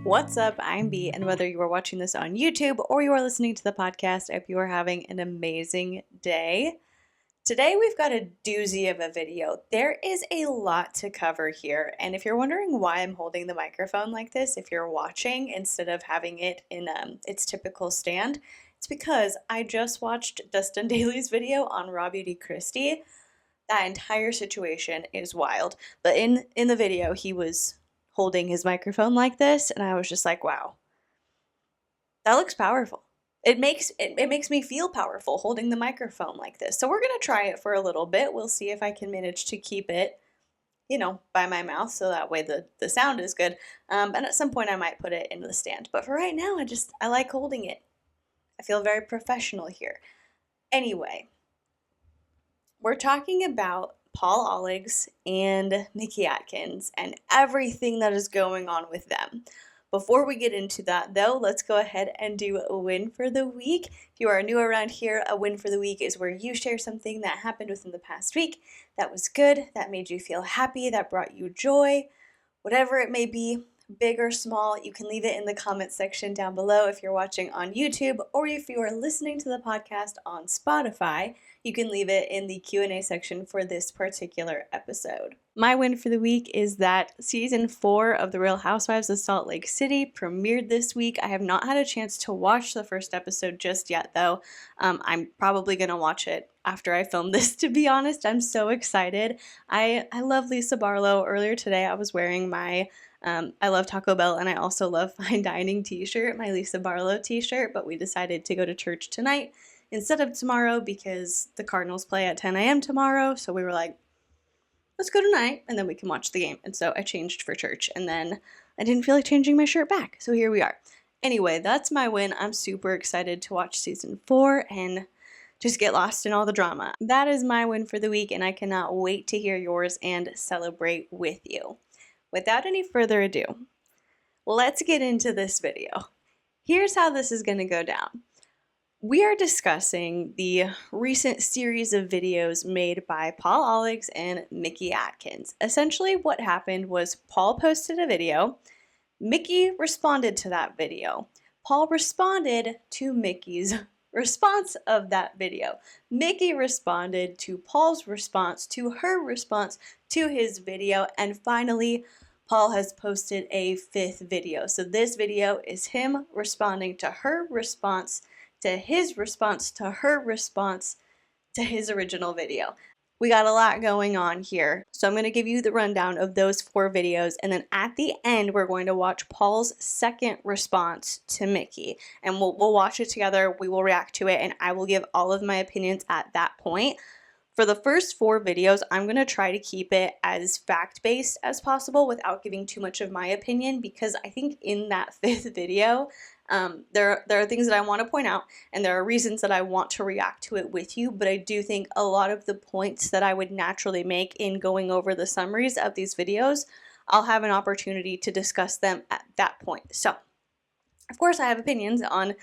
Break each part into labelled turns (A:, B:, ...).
A: What's up? I'm B, and whether you are watching this on YouTube or you are listening to the podcast, I hope you are having an amazing day. Today we've got a doozy of a video. There is a lot to cover here, and if you're wondering why I'm holding the microphone like this, if you're watching instead of having it in its typical stand, it's because I just watched Dustin Daly's video on Raw Beauty Christie. That entire situation is wild, but in the video he was holding his microphone like this, and I was just like, wow, that looks powerful. It makes me feel powerful holding the microphone like this. So we're gonna try it for a little bit. We'll see if I can manage to keep it, by my mouth, so that way the sound is good. And at some point I might put it in the stand. But for right now, I like holding it. I feel very professional here. Anyway, we're talking about Paul Olligs and Nikki Atkins and everything that is going on with them. Before we get into that, though, let's go ahead and do a win for the week. If you are new around here, a win for the week is where you share something that happened within the past week that was good, that made you feel happy, that brought you joy, whatever it may be, big or small. You can leave it in the comments section down below if you're watching on YouTube, or if you are listening to the podcast on Spotify, you can leave it in the Q&A section for this particular episode. My win for the week is that season 4 of The Real Housewives of Salt Lake City premiered this week. I have not had a chance to watch the first episode just yet, though. I'm probably going to watch it after I film this, to be honest. I'm so excited. I love Lisa Barlow. Earlier today, I was wearing my I love Taco Bell, and I also love fine dining t-shirt, my Lisa Barlow t-shirt, but we decided to go to church tonight instead of tomorrow because the Cardinals play at 10 a.m. tomorrow, so we were like, let's go tonight, and then we can watch the game. And so I changed for church, and then I didn't feel like changing my shirt back, so here we are. Anyway, that's my win. I'm super excited to watch season 4 and just get lost in all the drama. That is my win for the week, and I cannot wait to hear yours and celebrate with you. Without any further ado, let's get into this video. Here's how this is going to go down. We are discussing the recent series of videos made by Paul Olligs and Nikki Atkins. Essentially what happened was Paul posted a video, Nikki responded to that video. Paul responded to Nikki's response of that video. Nikki responded to Paul's response to her response to his video, and finally Paul has posted a 5th video. So this video is him responding to her response to his response to her response to his original video. We got a lot going on here, so I'm going to give you the rundown of those 4 videos, and then at the end we're going to watch Paul's second response to Nikki, and we'll watch it together, we will react to it, and I will give all of my opinions at that point. For the first 4 videos, I'm going to try to keep it as fact-based as possible without giving too much of my opinion, because I think in that 5th video, there are things that I want to point out, and there are reasons that I want to react to it with you, but I do think a lot of the points that I would naturally make in going over the summaries of these videos, I'll have an opportunity to discuss them at that point. So, of course, I have opinions on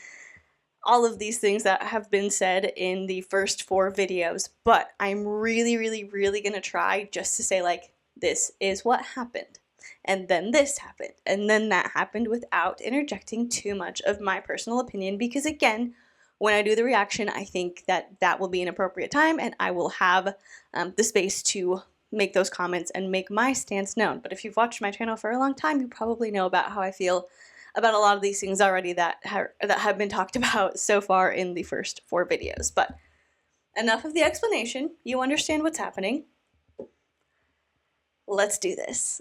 A: all of these things that have been said in the first 4 videos, but I'm really going to try just to say, like, this is what happened, and then this happened, and then that happened, without interjecting too much of my personal opinion, because again, when I do the reaction, I think that will be an appropriate time, and I will have the space to make those comments and make my stance known. But if you've watched my channel for a long time, you probably know about how I feel about a lot of these things already that have been talked about so far in the first 4 videos. But enough of the explanation. You understand what's happening. Let's do this.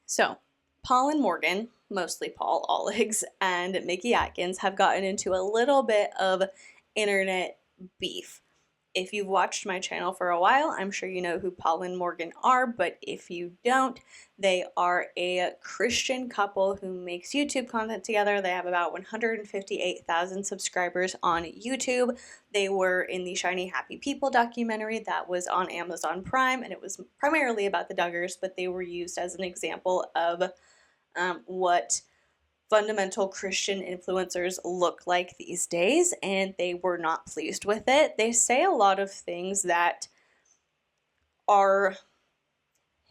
A: So, Paul and Morgan, mostly Paul Olligs and Nikki Atkins, have gotten into a little bit of internet beef. If you've watched my channel for a while, I'm sure you know who Paul and Morgan are, but if you don't, they are a Christian couple who makes YouTube content together. They have about 158,000 subscribers on YouTube. They were in the Shiny Happy People documentary that was on Amazon Prime, and it was primarily about the Duggars, but they were used as an example of what fundamental Christian influencers look like these days, and they were not pleased with it. They say a lot of things that are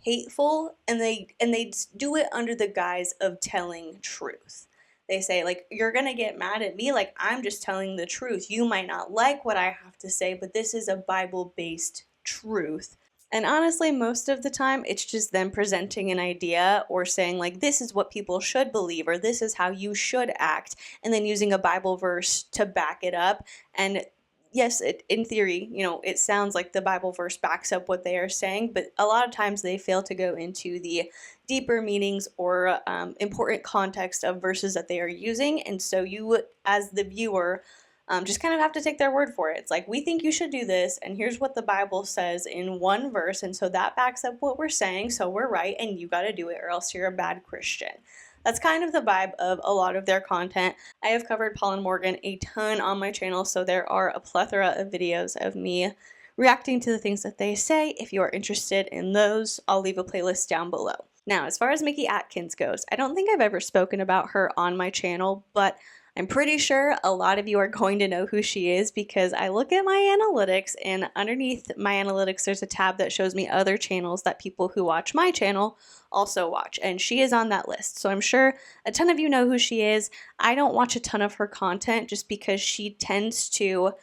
A: hateful, and they do it under the guise of telling truth. they say, like, you're gonna get mad at me, like, I'm just telling the truth. You might not like what I have to say, but this is a Bible-based truth. And honestly, most of the time, it's just them presenting an idea or saying, like, this is what people should believe, or this is how you should act, and then using a Bible verse to back it up. And yes, in theory, it sounds like the Bible verse backs up what they are saying, but a lot of times they fail to go into the deeper meanings or important context of verses that they are using. And so you, as the viewer, just kind of have to take their word for it. It's like, we think you should do this, and here's what the Bible says in one verse, and so that backs up what we're saying, so we're right, and you got to do it, or else you're a bad Christian. That's kind of the vibe of a lot of their content. I have covered Paul and Morgan a ton on my channel, so there are a plethora of videos of me reacting to the things that they say. If you are interested in those, I'll leave a playlist down below. Now, as far as Mickey Atkins goes, I don't think I've ever spoken about her on my channel, but I'm pretty sure a lot of you are going to know who she is because I look at my analytics, and underneath my analytics there's a tab that shows me other channels that people who watch my channel also watch, and she is on that list. So I'm sure a ton of you know who she is. I don't watch a ton of her content just because she tends to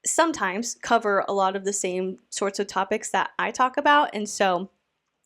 A: sometimes cover a lot of the same sorts of topics that I talk about, and so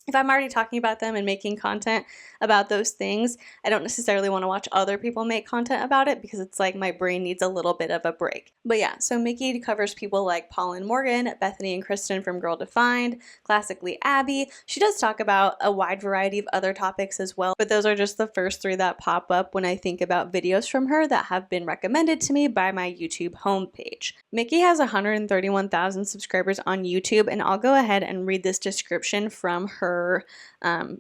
A: if I'm already talking about them and making content about those things, I don't necessarily want to watch other people make content about it because it's like my brain needs a little bit of a break. But yeah, so Mickey covers people like Paul and Morgan, Bethany and Kristen from Girl Defined, Classically Abby. She does talk about a wide variety of other topics as well, but those are just the first three that pop up when I think about videos from her that have been recommended to me by my YouTube homepage. Mickey has 131,000 subscribers on YouTube, and I'll go ahead and read this description from her own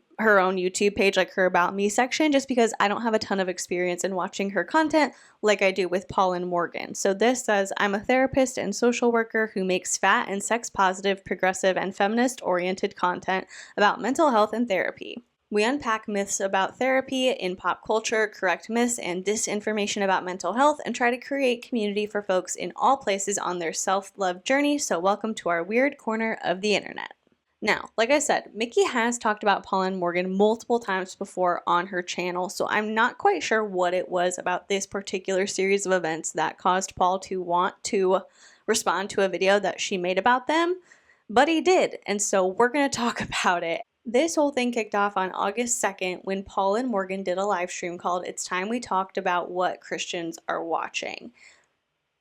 A: YouTube page, like her About Me section, just because I don't have a ton of experience in watching her content like I do with Paul and Morgan. So this says, I'm a therapist and social worker who makes fat and sex positive, progressive, and feminist oriented content about mental health and therapy. We unpack myths about therapy in pop culture, correct myths and disinformation about mental health, and try to create community for folks in all places on their self-love journey. So welcome to our weird corner of the internet. Now, like I said, Mickey has talked about Paul and Morgan multiple times before on her channel, so I'm not quite sure what it was about this particular series of events that caused Paul to want to respond to a video that she made about them, but he did, and so we're going to talk about it. This whole thing kicked off on August 2nd when Paul and Morgan did a live stream called It's Time We Talked About What Christians Are Watching.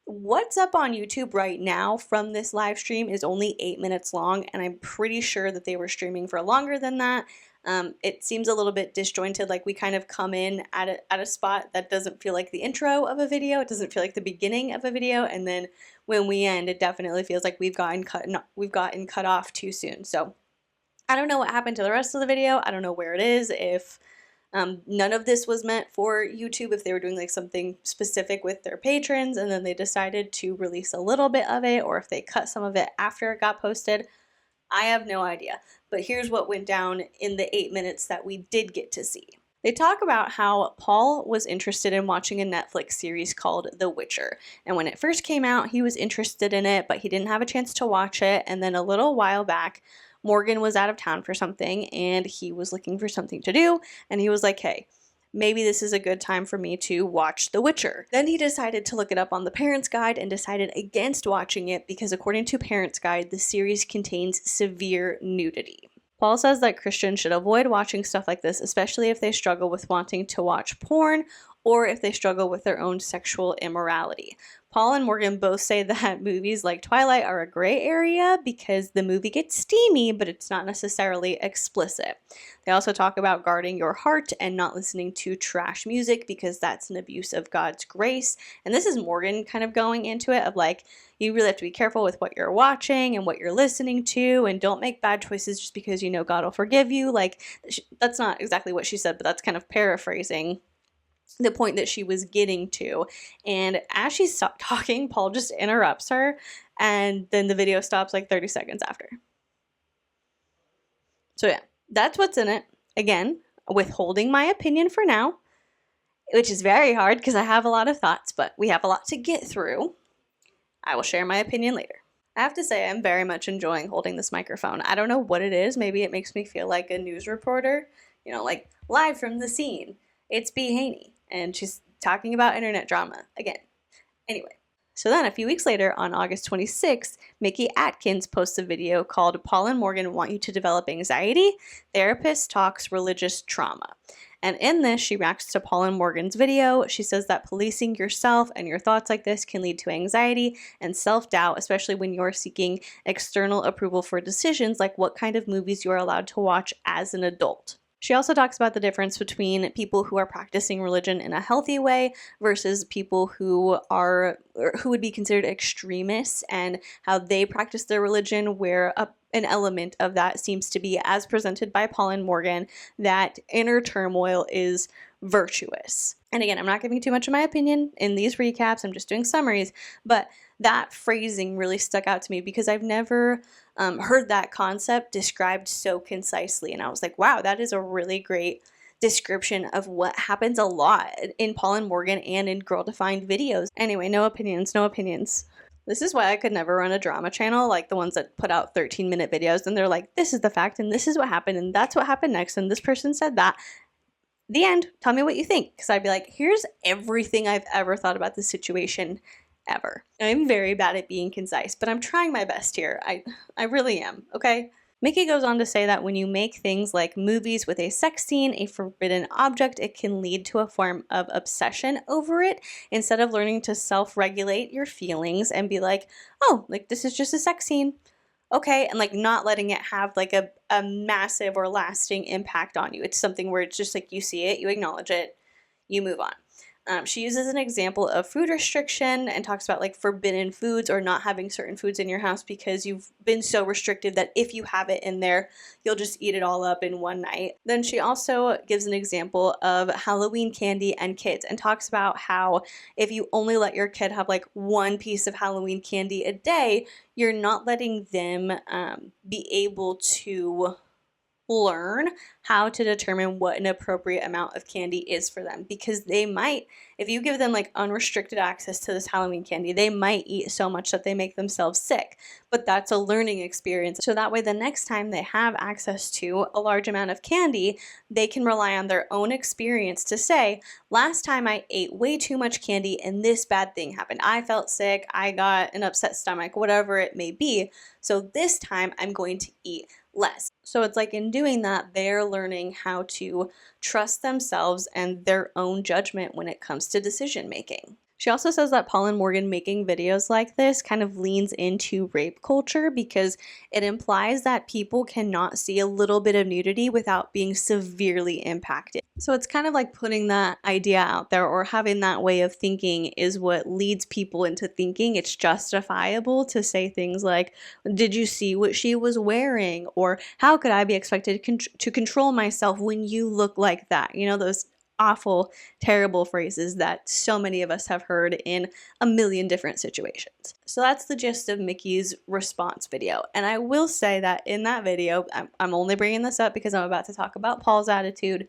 A: What's up on YouTube right now from this live stream is only 8 minutes long, and I'm pretty sure that they were streaming for longer than that. It seems a little bit disjointed, like we kind of come in at a spot that doesn't feel like the intro of a video, it doesn't feel like the beginning of a video, and then when we end, it definitely feels like we've gotten cut off too soon. So I don't know what happened to the rest of the video. I don't know where it is, if none of this was meant for YouTube, if they were doing like something specific with their patrons and then they decided to release a little bit of it, or if they cut some of it after it got posted. I have no idea. But here's what went down in the 8 minutes that we did get to see. They talk about how Paul was interested in watching a Netflix series called The Witcher. And when it first came out, he was interested in it, but he didn't have a chance to watch it. And then a little while back, Morgan was out of town for something and he was looking for something to do, and he was like, hey, maybe this is a good time for me to watch The Witcher. Then he decided to look it up on the Parents Guide and decided against watching it because according to Parents Guide, the series contains severe nudity. Paul says that Christians should avoid watching stuff like this, especially if they struggle with wanting to watch porn or if they struggle with their own sexual immorality. Paul and Morgan both say that movies like Twilight are a gray area because the movie gets steamy, but it's not necessarily explicit. They also talk about guarding your heart and not listening to trash music because that's an abuse of God's grace. And this is Morgan kind of going into it of like, you really have to be careful with what you're watching and what you're listening to, and don't make bad choices just because you know God will forgive you. Like, that's not exactly what she said, but that's kind of paraphrasing the point that she was getting to. And as she's talking, Paul just interrupts her, and then the video stops like 30 seconds after. So yeah, that's what's in it. Again, withholding my opinion for now, which is very hard because I have a lot of thoughts, but we have a lot to get through. I will share my opinion later. I have to say I'm very much enjoying holding this microphone. I don't know what it is. Maybe it makes me feel like a news reporter, like live from the scene. It's B. Haney. And she's talking about internet drama again. Anyway, so then a few weeks later, on August 26th, Mickey Atkins posts a video called Paul and Morgan Want You to Develop Anxiety? Therapist Talks Religious Trauma. And in this, she reacts to Paul and Morgan's video. She says that policing yourself and your thoughts like this can lead to anxiety and self-doubt, especially when you're seeking external approval for decisions like what kind of movies you're allowed to watch as an adult. She also talks about the difference between people who are practicing religion in a healthy way versus people who would be considered extremists, and how they practice their religion, where an element of that seems to be, as presented by Paul and Morgan, that inner turmoil is virtuous. And again, I'm not giving too much of my opinion in these recaps, I'm just doing summaries, but that phrasing really stuck out to me because I've never heard that concept described so concisely. And I was like, wow, that is a really great description of what happens a lot in Paul and Morgan and in Girl Defined videos. Anyway, no opinions, no opinions. This is why I could never run a drama channel like the ones that put out 13-minute videos and they're like, this is the fact and this is what happened and that's what happened next and this person said that. The end. Tell me what you think. Because I'd be like, here's everything I've ever thought about this situation ever. I'm very bad at being concise, but I'm trying my best here. I really am, okay? Mickey goes on to say that when you make things like movies with a sex scene a forbidden object, it can lead to a form of obsession over it instead of learning to self-regulate your feelings and be like, oh, like this is just a sex scene. Okay, and like not letting it have like a massive or lasting impact on you. It's something where it's just like you see it, you acknowledge it, you move on. She uses an example of food restriction and talks about like forbidden foods or not having certain foods in your house because you've been so restrictive that if you have it in there, you'll just eat it all up in one night. Then she also gives an example of Halloween candy and kids and talks about how if you only let your kid have like one piece of Halloween candy a day, you're not letting them be able to learn how to determine what an appropriate amount of candy is for them, because they might, if you give them like unrestricted access to this Halloween candy, they might eat so much that they make themselves sick, but that's a learning experience. So that way the next time they have access to a large amount of candy, they can rely on their own experience to say, last time I ate way too much candy and this bad thing happened. I felt sick, I got an upset stomach, whatever it may be. So this time I'm going to eat less. So it's like in doing that, they're learning how to trust themselves and their own judgment when it comes to decision making. She also says that Paul and Morgan making videos like this kind of leans into rape culture because it implies that people cannot see a little bit of nudity without being severely impacted. So it's kind of like putting that idea out there, or having that way of thinking is what leads people into thinking it's justifiable to say things like, did you see what she was wearing? Or how could I be expected to control myself when you look like that? You know, those awful, terrible phrases that so many of us have heard in a million different situations. So that's the gist of Mickey's response video. And I will say that in that video, I'm only bringing this up because I'm about to talk about Paul's attitude.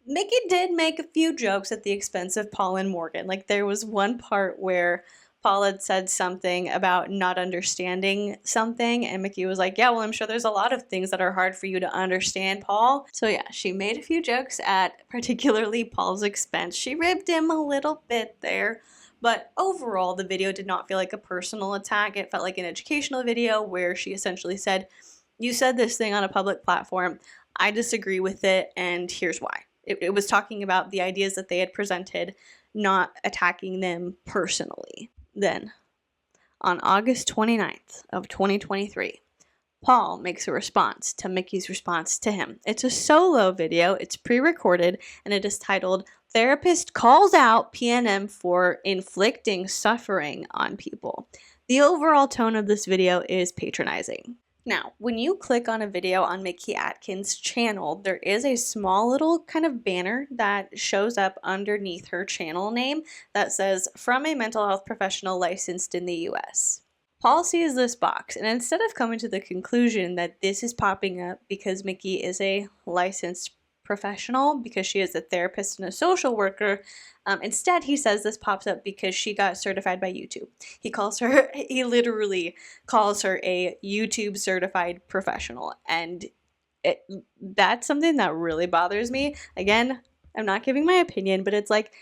A: Mickey did make a few jokes at the expense of Paul and Morgan. Like there was one part where Paul had said something about not understanding something, and Mickey was like, yeah, well, I'm sure there's a lot of things that are hard for you to understand, Paul. So yeah, she made a few jokes at particularly Paul's expense. She ribbed him a little bit there, but overall, the video did not feel like a personal attack. It felt like an educational video where she essentially said, you said this thing on a public platform, I disagree with it, and here's why. It was talking about the ideas that they had presented, not attacking them personally. Then, on August 29th of 2023, Paul makes a response to Mickey's response to him. It's a solo video, it's pre-recorded, and it is titled, Therapist Calls Out PNM for Inflicting Suffering on People. The overall tone of this video is patronizing. Now, when you click on a video on Mickey Atkins' channel, there is a small little kind of banner that shows up underneath her channel name that says, from a mental health professional licensed in the US. Paul sees this box, and instead of coming to the conclusion that this is popping up because Mickey is a licensed professional, because she is a therapist and a social worker, instead he says this pops up because she got certified by YouTube. He literally calls her a YouTube certified professional, and that's something that really bothers me. Again, I'm not giving my opinion, but it's like,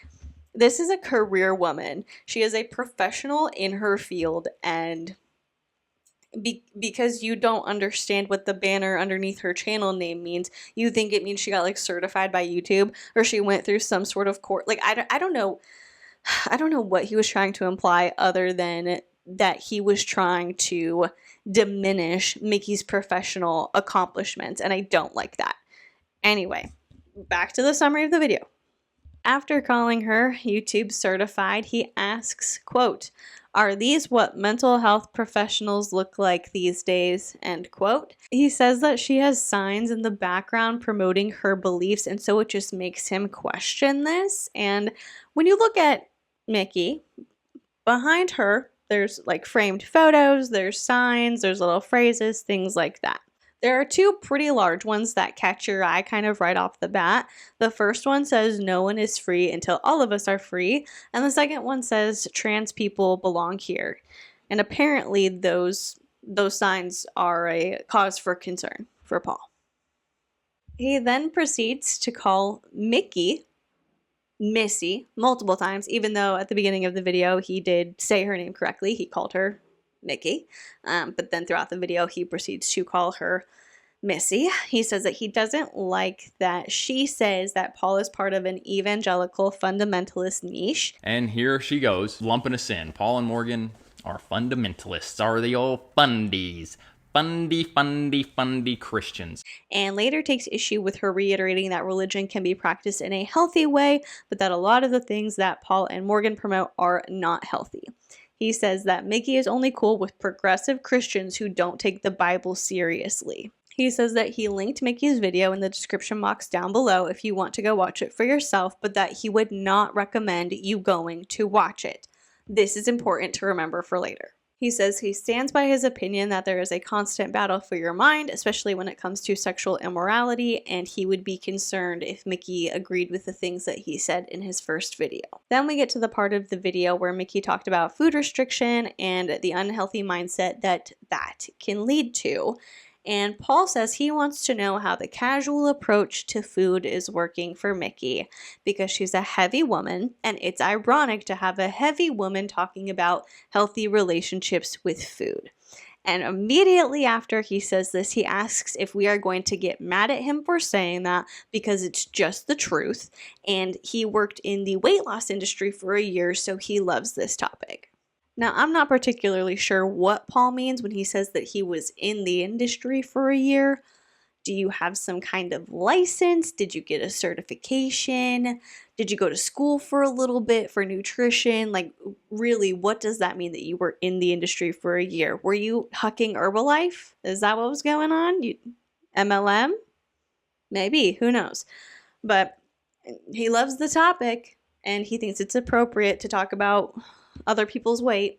A: this is a career woman. She is a professional in her field, and because you don't understand what the banner underneath her channel name means, you think it means she got like certified by YouTube or she went through some sort of court. Like, I don't know. I don't know what he was trying to imply other than that he was trying to diminish Mickey's professional accomplishments, and I don't like that. Anyway, back to the summary of the video. After calling her YouTube certified, he asks, quote, "Are these what mental health professionals look like these days?" End quote. He says that she has signs in the background promoting her beliefs, and so it just makes him question this. And when you look at Mickey, behind her, there's like framed photos, there's signs, there's little phrases, things like that. There are two pretty large ones that catch your eye kind of right off the bat. The first one says, "No one is free until all of us are free." And the second one says, "Trans people belong here." And apparently those signs are a cause for concern for Paul. He then proceeds to call Mickey Missy multiple times, even though at the beginning of the video he did say her name correctly. He called her Mickey, but then throughout the video he proceeds to call her Missy. He says that he doesn't like that she says that Paul is part of an evangelical fundamentalist niche.
B: And here she goes, lumping us in. Paul and Morgan are fundamentalists, are the old fundies. Fundy Christians.
A: And later takes issue with her reiterating that religion can be practiced in a healthy way, but that a lot of the things that Paul and Morgan promote are not healthy. He says that Mickey is only cool with progressive Christians who don't take the Bible seriously. He says that he linked Mickey's video in the description box down below if you want to go watch it for yourself, but that he would not recommend you going to watch it. This is important to remember for later. He says he stands by his opinion that there is a constant battle for your mind, especially when it comes to sexual immorality, and he would be concerned if Mickey agreed with the things that he said in his first video. Then we get to the part of the video where Mickey talked about food restriction and the unhealthy mindset that can lead to. And Paul says he wants to know how the casual approach to food is working for Mickey because she's a heavy woman, and it's ironic to have a heavy woman talking about healthy relationships with food. And immediately after he says this, he asks if we are going to get mad at him for saying that because it's just the truth, and he worked in the weight loss industry for a year, so he loves this topic. Now, I'm not particularly sure what Paul means when he says that he was in the industry for a year. Do you have some kind of license? Did you get a certification? Did you go to school for a little bit for nutrition? Like, really, what does that mean that you were in the industry for a year? Were you hucking Herbalife? Is that what was going on? MLM? Maybe, who knows? But he loves the topic, and he thinks it's appropriate to talk about other people's weight.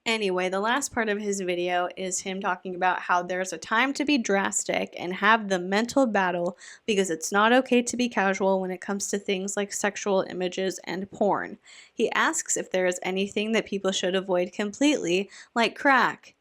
A: Anyway, the last part of his video is him talking about how there's a time to be drastic and have the mental battle because it's not okay to be casual when it comes to things like sexual images and porn. He asks if there is anything that people should avoid completely, like crack,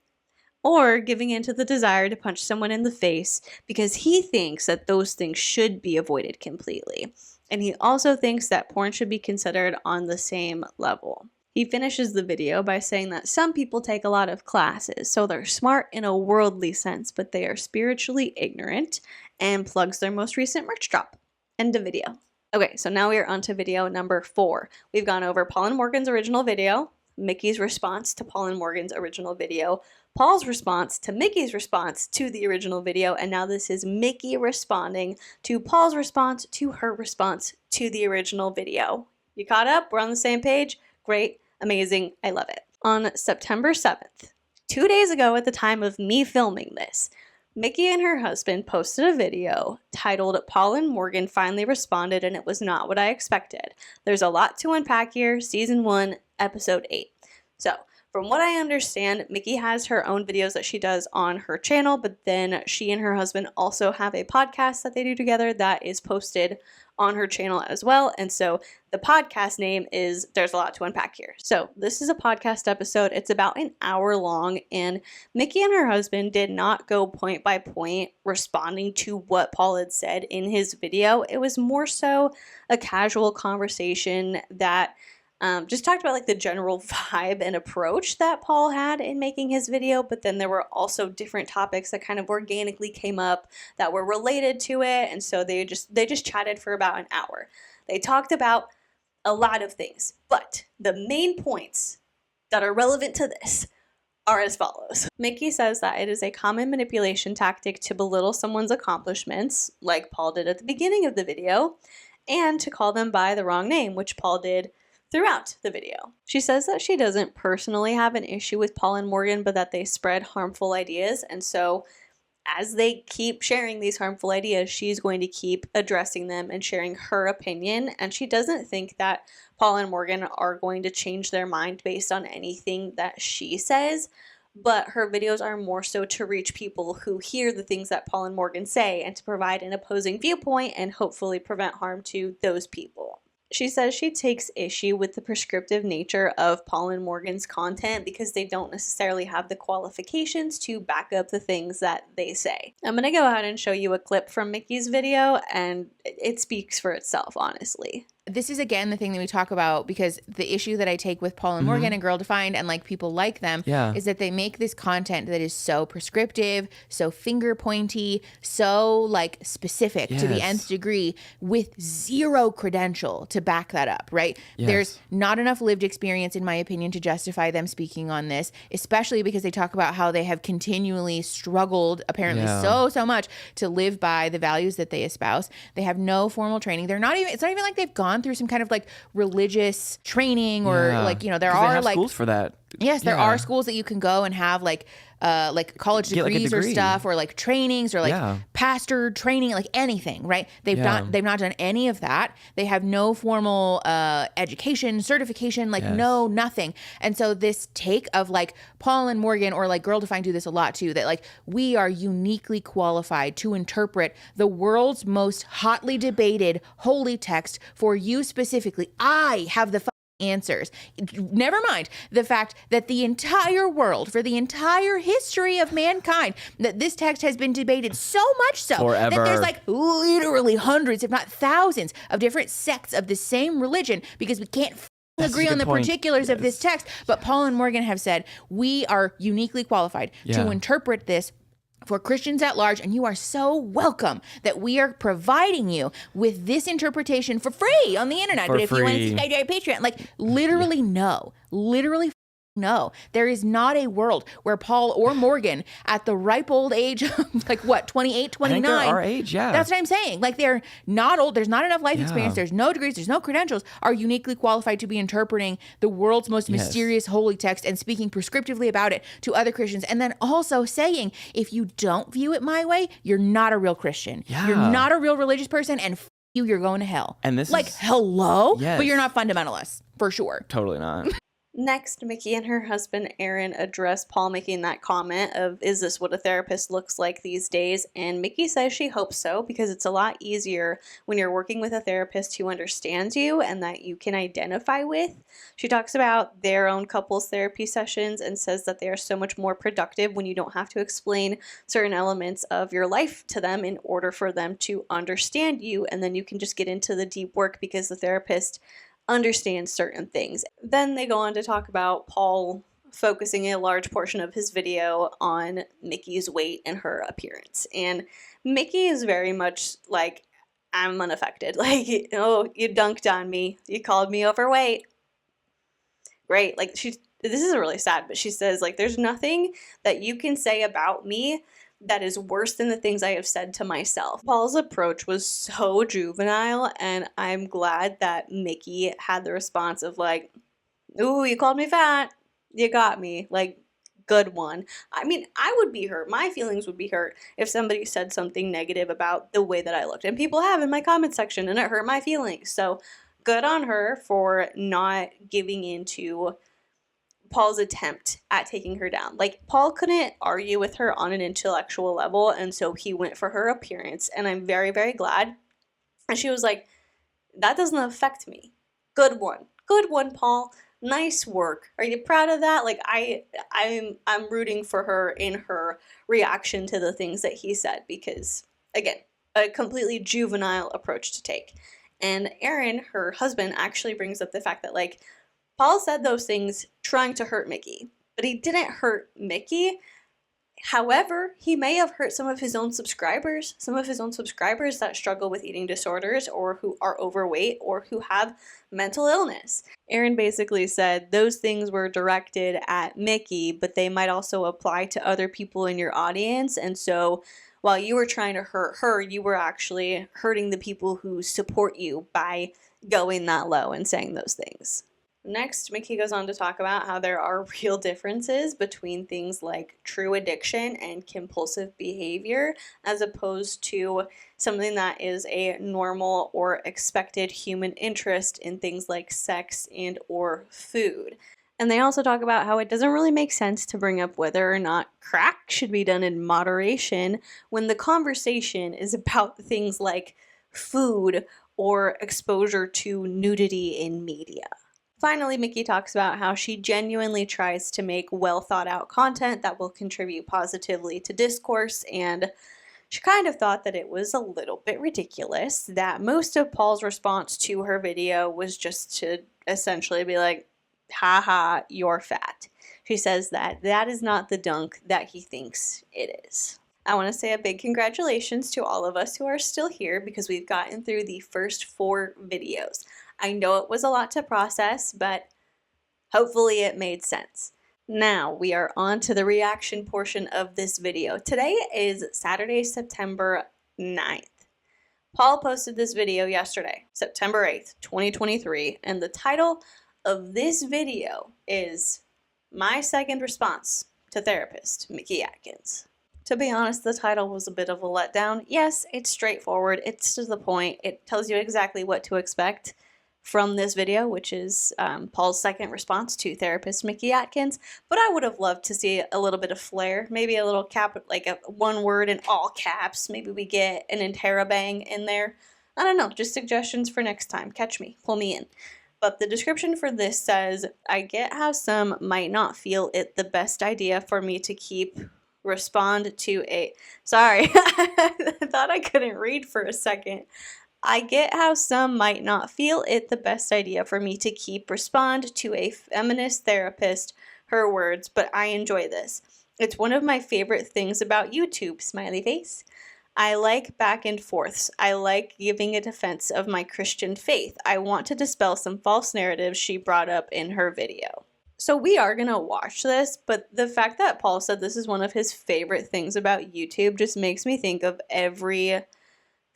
A: or giving in to the desire to punch someone in the face because he thinks that those things should be avoided completely. And he also thinks that porn should be considered on the same level. He finishes the video by saying that some people take a lot of classes, so they're smart in a worldly sense, but they are spiritually ignorant, and plugs their most recent merch drop. End of video. Okay, so now we are on to video number 4. We've gone over Paul and Morgan's original video, Mickey's response to Paul and Morgan's original video, Paul's response to Mickey's response to the original video, and now this is Mickey responding to Paul's response to her response to the original video. You caught up? We're on the same page? Great. Amazing. I love it. On September 7th, 2 days ago at the time of me filming this, Mickey and her husband posted a video titled "Paul and Morgan Finally Responded and It Was Not What I Expected." There's a lot to unpack here. Season 1, Episode 8. So, From what I understand, Mickey has her own videos that she does on her channel, but then she and her husband also have a podcast that they do together that is posted on her channel as well. And so the podcast name is There's a Lot to Unpack Here. So this is a podcast episode. It's about an hour long, and Mickey and her husband did not go point by point responding to what Paul had said in his video. It was more so a casual conversation that just talked about like the general vibe and approach that Paul had in making his video, but then there were also different topics that kind of organically came up that were related to it, and so they just chatted for about an hour. They talked about a lot of things, but the main points that are relevant to this are as follows. Mickey says that it is a common manipulation tactic to belittle someone's accomplishments, like Paul did at the beginning of the video, and to call them by the wrong name, which Paul did throughout the video. She says that she doesn't personally have an issue with Paul and Morgan, but that they spread harmful ideas. And so as they keep sharing these harmful ideas, she's going to keep addressing them and sharing her opinion. And she doesn't think that Paul and Morgan are going to change their mind based on anything that she says. But her videos are more so to reach people who hear the things that Paul and Morgan say and to provide an opposing viewpoint and hopefully prevent harm to those people. She says she takes issue with the prescriptive nature of Paul and Morgan's content because they don't necessarily have the qualifications to back up the things that they say. I'm going to go ahead and show you a clip from Mickey's video, and it speaks for itself, honestly.
C: This is, again, the thing that we talk about, because the issue that I take with Paul and Morgan and Girl Defined and like people like them is that they make this content that is so prescriptive, so finger pointy, so like specific to the nth degree with zero credential to back that up, right? There's not enough lived experience, in my opinion, to justify them speaking on this, especially because they talk about how they have continually struggled, apparently so much, to live by the values that they espouse. They have no formal training. It's not even like they've gone through some kind of like religious training or like, you know, there are like
D: schools for that.
C: Yes, there are schools that you can go and have like college degrees or stuff, or like trainings or like pastor training, like anything, right? They've not done any of that. They have no formal education, certification, like nothing. And so this take of like Paul and Morgan, or like Girl Defined do this a lot too, that like we are uniquely qualified to interpret the world's most hotly debated holy text for you specifically. I have the answers. Never mind the fact that the entire world, for the entire history of mankind, that this text has been debated so much so
D: forever,
C: that there's like literally hundreds, if not thousands, of different sects of the same religion because we can't agree on the particulars of this text. But Paul and Morgan have said we are uniquely qualified to interpret this for Christians at large, and you are so welcome that we are providing you with this interpretation for free on the internet. But if you want to subscribe to our Patreon, like literally no, there is not a world where Paul or Morgan at the ripe old age of like what, 28, 29.
D: I think they're our age,
C: That's what I'm saying. Like they're not old. There's not enough life experience. There's no degrees. There's no credentials. Are uniquely qualified to be interpreting the world's most mysterious holy text and speaking prescriptively about it to other Christians. And then also saying, if you don't view it my way, you're not a real Christian. You're not a real religious person, and you're going to hell.
D: And this
C: like,
D: is,
C: hello? But you're not fundamentalists, for sure.
D: Totally not.
A: Next, Mickey and her husband Aaron address Paul making that comment of, is this what a therapist looks like these days? And Mickey says she hopes so, because it's a lot easier when you're working with a therapist who understands you and that you can identify with. She talks about their own couples therapy sessions and says that they are so much more productive when you don't have to explain certain elements of your life to them in order for them to understand you, and then you can just get into the deep work because the therapist understands certain things. Then they go on to talk about Paul focusing a large portion of his video on Mickey's weight and her appearance. And Mickey is very much like, I'm unaffected. Like, oh, you dunked on me. You called me overweight. Great. Like, this is really sad, but she says, like, there's nothing that you can say about me that is worse than the things I have said to myself. Paul's approach was so juvenile, and I'm glad that Mickey had the response of like, ooh, you called me fat. You got me. Like, good one. I mean, I would be hurt. My feelings would be hurt if somebody said something negative about the way that I looked. And people have in my comment section, and it hurt my feelings. So good on her for not giving in to Paul's attempt at taking her down. Like, Paul couldn't argue with her on an intellectual level, and so he went for her appearance, and I'm very, very glad. And she was like, that doesn't affect me. Good one, Paul. Nice work. Are you proud of that? Like, I'm rooting for her in her reaction to the things that he said, because, again, a completely juvenile approach to take. And Aaron, her husband, actually brings up the fact that, like, Paul said those things trying to hurt Mickey, but he didn't hurt Mickey. However, he may have hurt some of his own subscribers that struggle with eating disorders, or who are overweight, or who have mental illness. Aaron basically said those things were directed at Mickey, but they might also apply to other people in your audience. And so while you were trying to hurt her, you were actually hurting the people who support you by going that low and saying those things. Next, Mickey goes on to talk about how there are real differences between things like true addiction and compulsive behavior, as opposed to something that is a normal or expected human interest in things like sex and or food. And they also talk about how it doesn't really make sense to bring up whether or not crack should be done in moderation when the conversation is about things like food or exposure to nudity in media. Finally, Mickey talks about how she genuinely tries to make well thought out content that will contribute positively to discourse, and she kind of thought that it was a little bit ridiculous that most of Paul's response to her video was just to essentially be like, haha, you're fat. She says that that is not the dunk that he thinks it is. I want to say a big congratulations to all of us who are still here, because we've gotten through the first 4 videos. I know it was a lot to process, but hopefully it made sense. Now we are on to the reaction portion of this video. Today is Saturday, September 9th. Paul posted this video yesterday, September 8th, 2023, and the title of this video is My Second Response to Therapist Mickey Atkins. To be honest, the title was a bit of a letdown. Yes, it's straightforward, it's to the point, it tells you exactly what to expect from this video, which is Paul's second response to therapist Mickey Atkins, but I would have loved to see a little bit of flair, maybe a little cap, like a one word in all caps, maybe we get an interrobang in there. I don't know, just suggestions for next time. Catch me, pull me in. But the description for this says, I get how some might not feel it the best idea for me to respond to a, sorry, I thought I couldn't read for a second. I get how some might not feel it the best idea for me to respond to a feminist therapist, her words, but I enjoy this. It's one of my favorite things about YouTube, smiley face. I like back and forths. I like giving a defense of my Christian faith. I want to dispel some false narratives she brought up in her video. So we are going to watch this, but the fact that Paul said this is one of his favorite things about YouTube just makes me think of every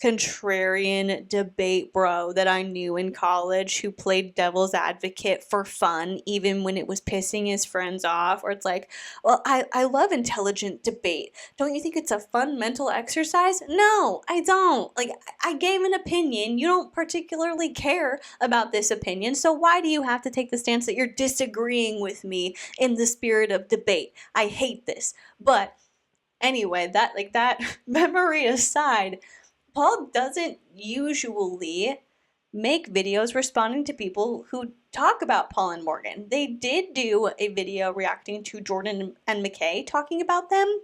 A: contrarian debate bro that I knew in college who played devil's advocate for fun, even when it was pissing his friends off. Or it's like, well, I love intelligent debate. Don't you think it's a fun mental exercise? No, I don't. Like, I gave an opinion. You don't particularly care about this opinion, so why do you have to take the stance that you're disagreeing with me in the spirit of debate? I hate this. But anyway, that memory aside, Paul doesn't usually make videos responding to people who talk about Paul and Morgan. They did do a video reacting to Jordan and McKay talking about them,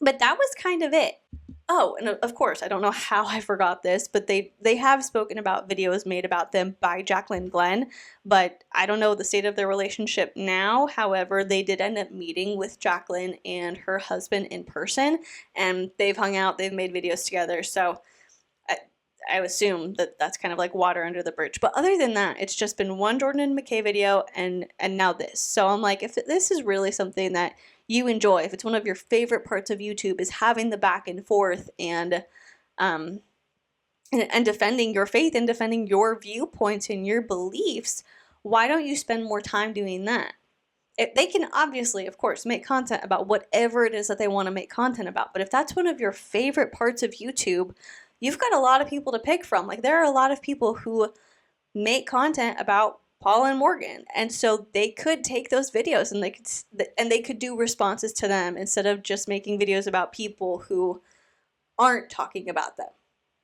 A: but that was kind of it. Oh, and of course, I don't know how I forgot this, but they have spoken about videos made about them by Jaclyn Glenn, but I don't know the state of their relationship now. However, they did end up meeting with Jaclyn and her husband in person, and they've hung out, they've made videos together, so I assume that that's kind of like water under the bridge. But other than that, it's just been one Jordan and McKay video and now this. So I'm like, if this is really something that you enjoy, if it's one of your favorite parts of YouTube is having the back and forth and defending your faith and defending your viewpoints and your beliefs, why don't you spend more time doing that? They can obviously, of course, make content about whatever it is that they want to make content about. But if that's one of your favorite parts of YouTube, you've got a lot of people to pick from. Like, there are a lot of people who make content about Paul and Morgan. And so they could take those videos and they could do responses to them instead of just making videos about people who aren't talking about them,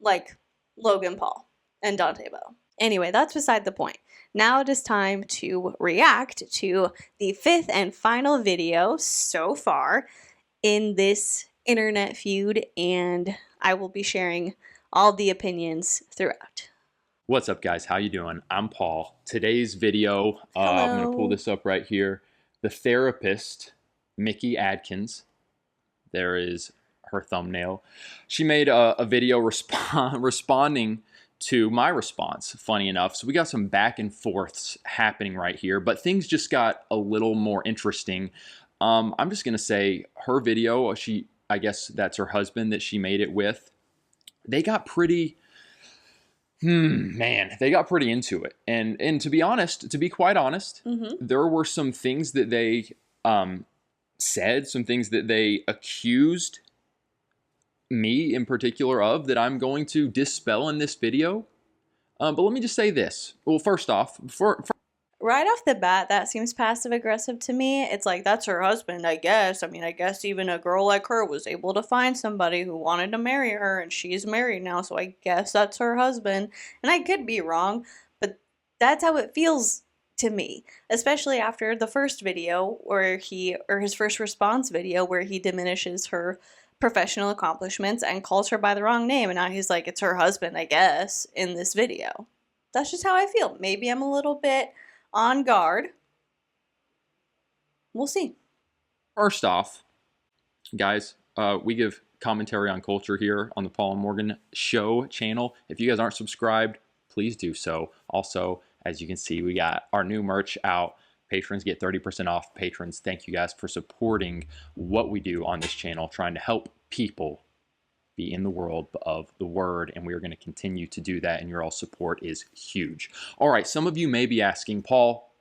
A: like Logan Paul and Dante Bowe. Anyway, that's beside the point. Now it is time to react to the 5th and final video so far in this internet feud, and I will be sharing all the opinions throughout.
B: What's up, guys? How you doing? I'm Paul. Today's video, I'm going to pull this up right here. The therapist, Mickey Atkins, there is her thumbnail. She made a video responding to my response, funny enough. So we got some back and forths happening right here, but things just got a little more interesting. I'm just going to say her video, I guess that's her husband that she made it with. They got pretty... they got pretty into it. And to be honest, to be quite honest, there were some things that they said, some things that they accused me in particular of that I'm going to dispel in this video. But let me just say this. Well, first off,
A: right off the bat, that seems passive aggressive to me. It's like, that's her husband, I guess. I mean, I guess even a girl like her was able to find somebody who wanted to marry her, and she's married now, so I guess that's her husband. And I could be wrong, but that's how it feels to me, especially after the first video or his first response video where he diminishes her professional accomplishments and calls her by the wrong name, and now he's like, it's her husband, I guess, in this video. That's just how I feel. Maybe I'm a little bit on guard. We'll see.
B: First off, guys, we give commentary on culture here on the Paul and Morgan Show channel. If you guys aren't subscribed, please do so. Also, as you can see, we got our new merch out. Patrons get 30% off. Patrons, thank you guys for supporting what we do on this channel, trying to help people be in the world of the word, and we are going to continue to do that, and your all support is huge. All right, some of you may be asking, Paul,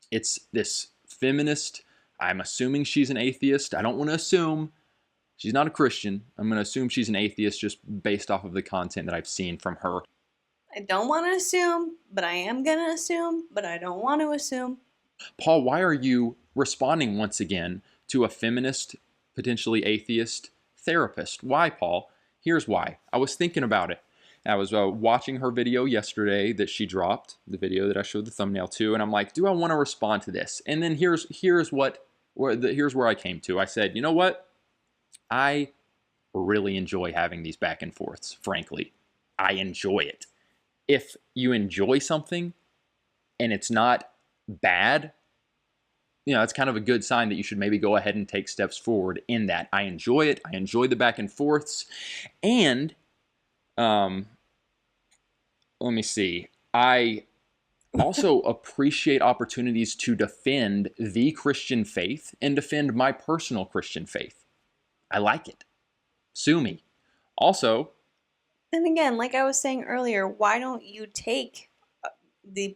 B: it's this feminist, I'm assuming she's an atheist. I don't want to assume. She's not a Christian. I'm going to assume she's an atheist just based off of the content that I've seen from her.
A: I don't want to assume, but I am going to assume, but I don't want to assume.
B: Paul, why are you responding once again to a feminist, potentially atheist therapist? Why, Paul? Here's why. I was thinking about it. I was watching her video yesterday that she dropped, the video that I showed the thumbnail to, and I'm like, do I want to respond to this? And then here's where I came to. I said, you know what? I really enjoy having these back and forths, frankly. I enjoy it. If you enjoy something and it's not bad, you know, it's kind of a good sign that you should maybe go ahead and take steps forward in that. I enjoy it. I enjoy the back and forths. And let me see. I also appreciate opportunities to defend the Christian faith and defend my personal Christian faith. I like it. Sue me. Also,
A: and again, like I was saying earlier, why don't you take the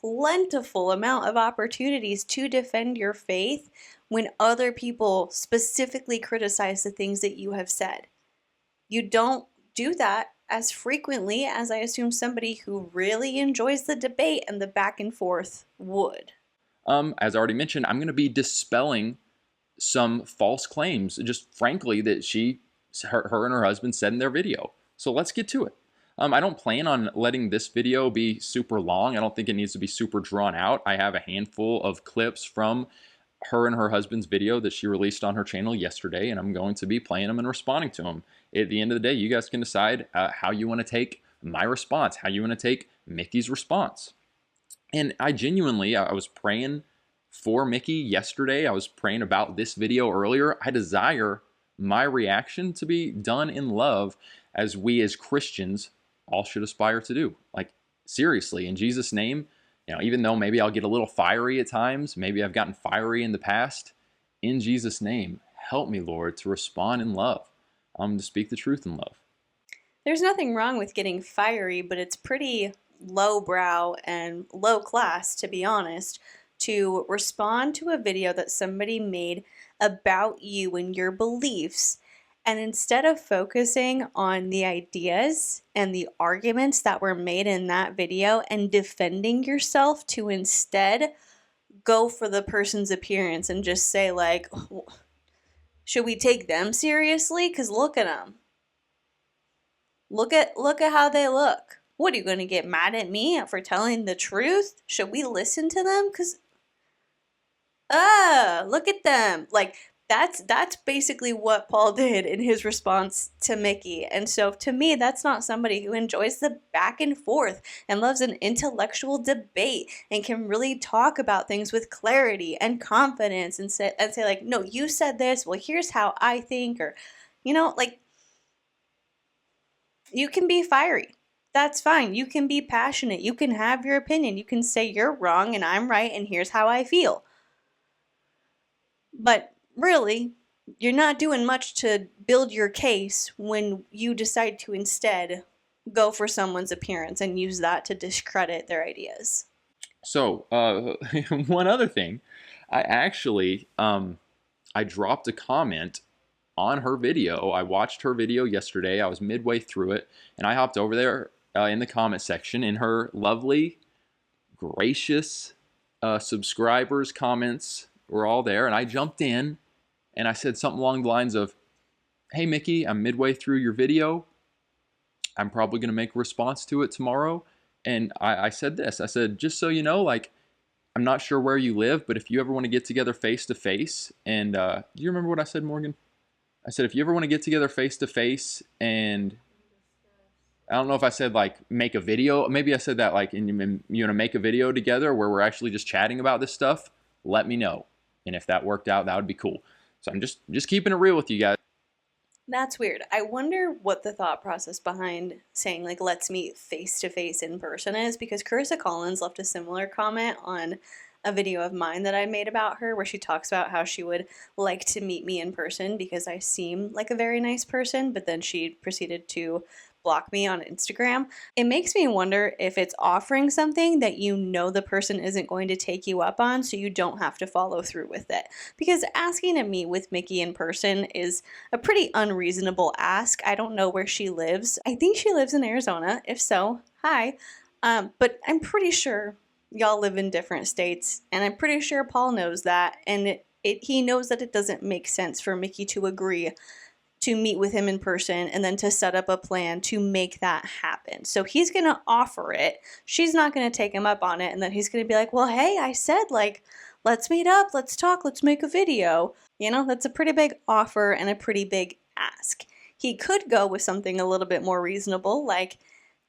A: plentiful amount of opportunities to defend your faith when other people specifically criticize the things that you have said? You don't do that as frequently as I assume somebody who really enjoys the debate and the back and forth would.
B: As I already mentioned, I'm going to be dispelling some false claims, just frankly, that her and her husband said in their video. So let's get to it. I don't plan on letting this video be super long. I don't think it needs to be super drawn out. I have a handful of clips from her and her husband's video that she released on her channel yesterday, and I'm going to be playing them and responding to them. At the end of the day, you guys can decide how you want to take my response, how you want to take Mickey's response. And I was praying for Mickey yesterday. I was praying about this video earlier. I desire my reaction to be done in love, as we as Christians all should aspire to do. Like, seriously, in Jesus' name, you know, even though maybe I'll get a little fiery at times, maybe I've gotten fiery in the past, in Jesus' name, help me, Lord, to respond in love, to speak the truth in love.
A: There's nothing wrong with getting fiery, but it's pretty lowbrow and low class, to be honest, to respond to a video that somebody made about you and your beliefs And instead of focusing on the ideas and the arguments that were made in that video and defending yourself, to instead go for the person's appearance and just say, like, should we take them seriously? Because look at them. Look at how they look. What, are you going to get mad at me for telling the truth? Should we listen to them? Because, look at them. Like, that's basically what Paul did in his response to Mickey. And so to me, that's not somebody who enjoys the back and forth and loves an intellectual debate and can really talk about things with clarity and confidence and say like, no, you said this, well, here's how I think. Or, like, you can be fiery. That's fine. You can be passionate. You can have your opinion. You can say you're wrong and I'm right and here's how I feel. But really, you're not doing much to build your case when you decide to instead go for someone's appearance and use that to discredit their ideas.
B: So, one other thing, I actually, I dropped a comment on her video. I watched her video yesterday. I was midway through it, and I hopped over there in the comment section, and her lovely, gracious subscribers' comments were all there, and I jumped in, and I said something along the lines of, hey, Mickey, I'm midway through your video. I'm probably going to make a response to it tomorrow. And I said this. I said, just so you know, like, I'm not sure where you live, but if you ever want to get together face to face, and do you remember what I said, Morgan? I said, if you ever want to get together face to face, and I don't know if I said like make a video. Maybe I said that like, and you want to make a video together where we're actually just chatting about this stuff. Let me know. And if that worked out, that would be cool. So I'm just keeping it real with you guys.
A: That's weird. I wonder what the thought process behind saying, like, let's meet face-to-face in person is, because Carissa Collins left a similar comment on a video of mine that I made about her where she talks about how she would like to meet me in person because I seem like a very nice person, but then she proceeded to block me on Instagram. It makes me wonder if it's offering something that you know the person isn't going to take you up on, so you don't have to follow through with it. Because asking to meet with Mickey in person is a pretty unreasonable ask. I don't know where she lives. I think she lives in Arizona. If so, hi. But I'm pretty sure y'all live in different states, and I'm pretty sure Paul knows that, and he knows that it doesn't make sense for Mickey to agree to meet with him in person and then to set up a plan to make that happen. So he's going to offer it. She's not going to take him up on it. And then he's going to be like, well, hey, I said, like, let's meet up, let's talk, let's make a video. That's a pretty big offer and a pretty big ask. He could go with something a little bit more reasonable, like,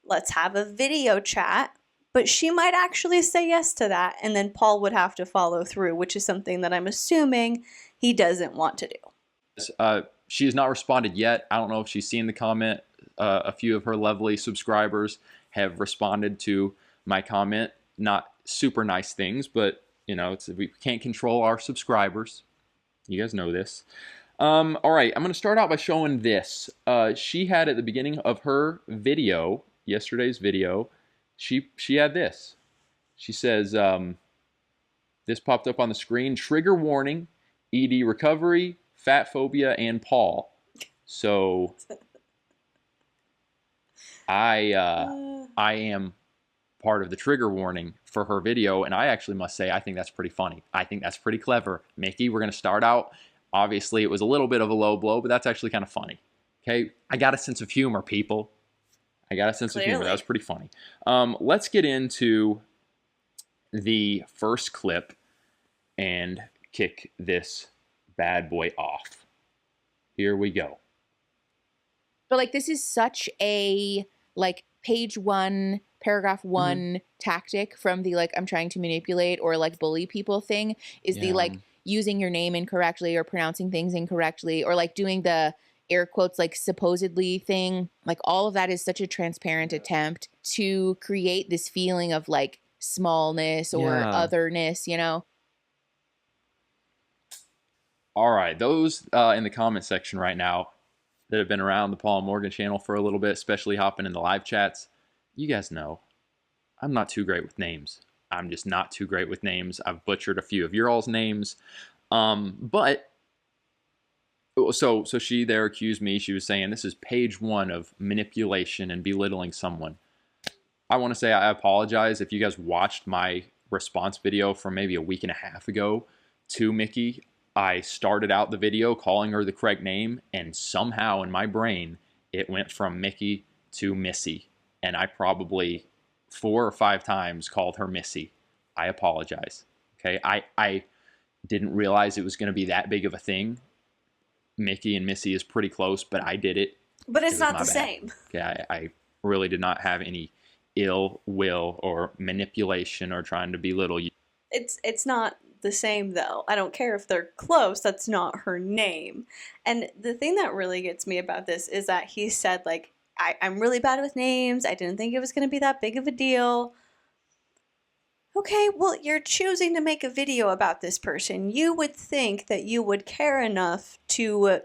A: let's have a video chat. But she might actually say yes to that. And then Paul would have to follow through, which is something that I'm assuming he doesn't want to do.
B: She has not responded yet. I don't know if she's seen the comment. A few of her lovely subscribers have responded to my comment. Not super nice things, but we can't control our subscribers. You guys know this. All right, I'm going to start out by showing this. She had at the beginning of her video, yesterday's video, she had this. She says, this popped up on the screen, trigger warning, ED recovery, fat phobia, and Paul. So I am part of the trigger warning for her video, and I actually must say I think that's pretty funny. I think that's pretty clever. Mickey, we're going to start out. Obviously, it was a little bit of a low blow, but that's actually kind of funny. Okay, I got a sense of humor, people. I got a sense of humor. That was pretty funny. Let's get into the first clip and kick this bad boy off. Here we go.
C: But like, this is such a like page 1, paragraph 1 tactic from the like I'm trying to manipulate or like bully people thing is the like using your name incorrectly or pronouncing things incorrectly or like doing the air quotes like supposedly thing. Like all of that is such a transparent attempt to create this feeling of like smallness or otherness,
B: All right, those in the comment section right now that have been around the Paul and Morgan channel for a little bit, especially hopping in the live chats, you guys know I'm not too great with names. I'm just not too great with names. I've butchered a few of your all's names, but So she there accused me. She was saying this is page 1 of manipulation and belittling someone. I want to say I apologize if you guys watched my response video from maybe a week and a half ago to Mickey. I started out the video calling her the correct name, and somehow in my brain it went from Mickey to Missy, and I probably 4 or 5 times called her Missy. I apologize. Okay, I didn't realize it was going to be that big of a thing. Mickey and Missy is pretty close, but I did it.
A: But it's not the same.
B: Okay, I really did not have any ill will or manipulation or trying to belittle you.
A: It's not the same, though. I don't care if they're close. That's not her name. And the thing that really gets me about this is that he said, like, I'm really bad with names. I didn't think it was going to be that big of a deal. Okay, well, you're choosing to make a video about this person. You would think that you would care enough to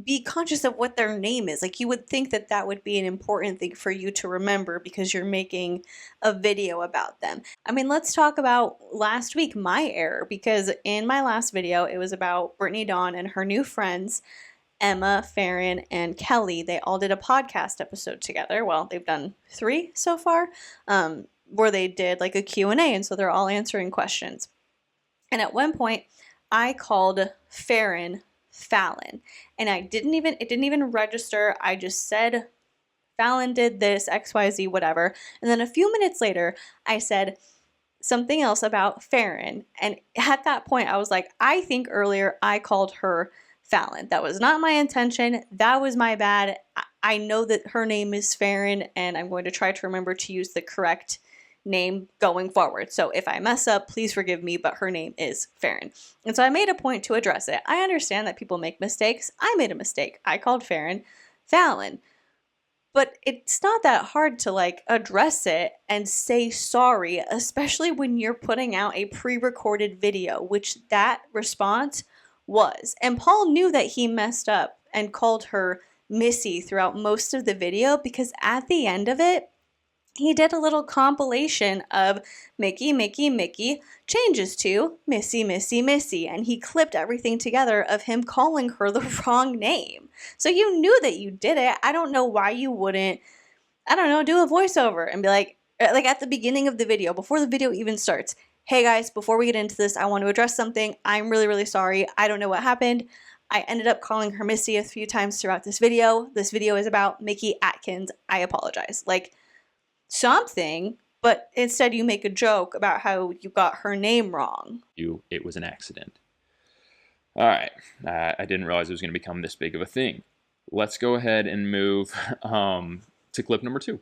A: be conscious of what their name is. Like, you would think that that would be an important thing for you to remember because you're making a video about them. I mean, let's talk about last week, my error, because in my last video, it was about Brittany Dawn and her new friends, Emma, Farron, and Kelly. They all did a podcast episode together. Well, they've done 3 so far. Where they did like a Q&A, and so they're all answering questions. And at one point, I called Farron Fallon, and it didn't even register. I just said Fallon did this, XYZ, whatever. And then a few minutes later, I said something else about Farron. And at that point, I was like, I think earlier I called her Fallon. That was not my intention. That was my bad. I know that her name is Farron, and I'm going to try to remember to use the correct name going forward. So if I mess up, please forgive me, but her name is Farron. And so I made a point to address it. I understand that people make mistakes. I made a mistake. I called Farron Fallon. But it's not that hard to like address it and say sorry, especially when you're putting out a pre-recorded video, which that response was. And Paul knew that he messed up and called her Missy throughout most of the video, because at the end of it, he did a little compilation of Mickey, Mickey, Mickey, changes to Missy, Missy, Missy, and he clipped everything together of him calling her the wrong name. So you knew that you did it. I don't know why you wouldn't, do a voiceover and be like at the beginning of the video, before the video even starts, hey guys, before we get into this, I want to address something. I'm really, really sorry. I don't know what happened. I ended up calling her Missy a few times throughout this video. This video is about Mickey Atkins. I apologize. Like, something, but instead you make a joke about how you got her name wrong.
B: It was an accident. All right. I didn't realize it was going to become this big of a thing. Let's go ahead and move to clip number 2.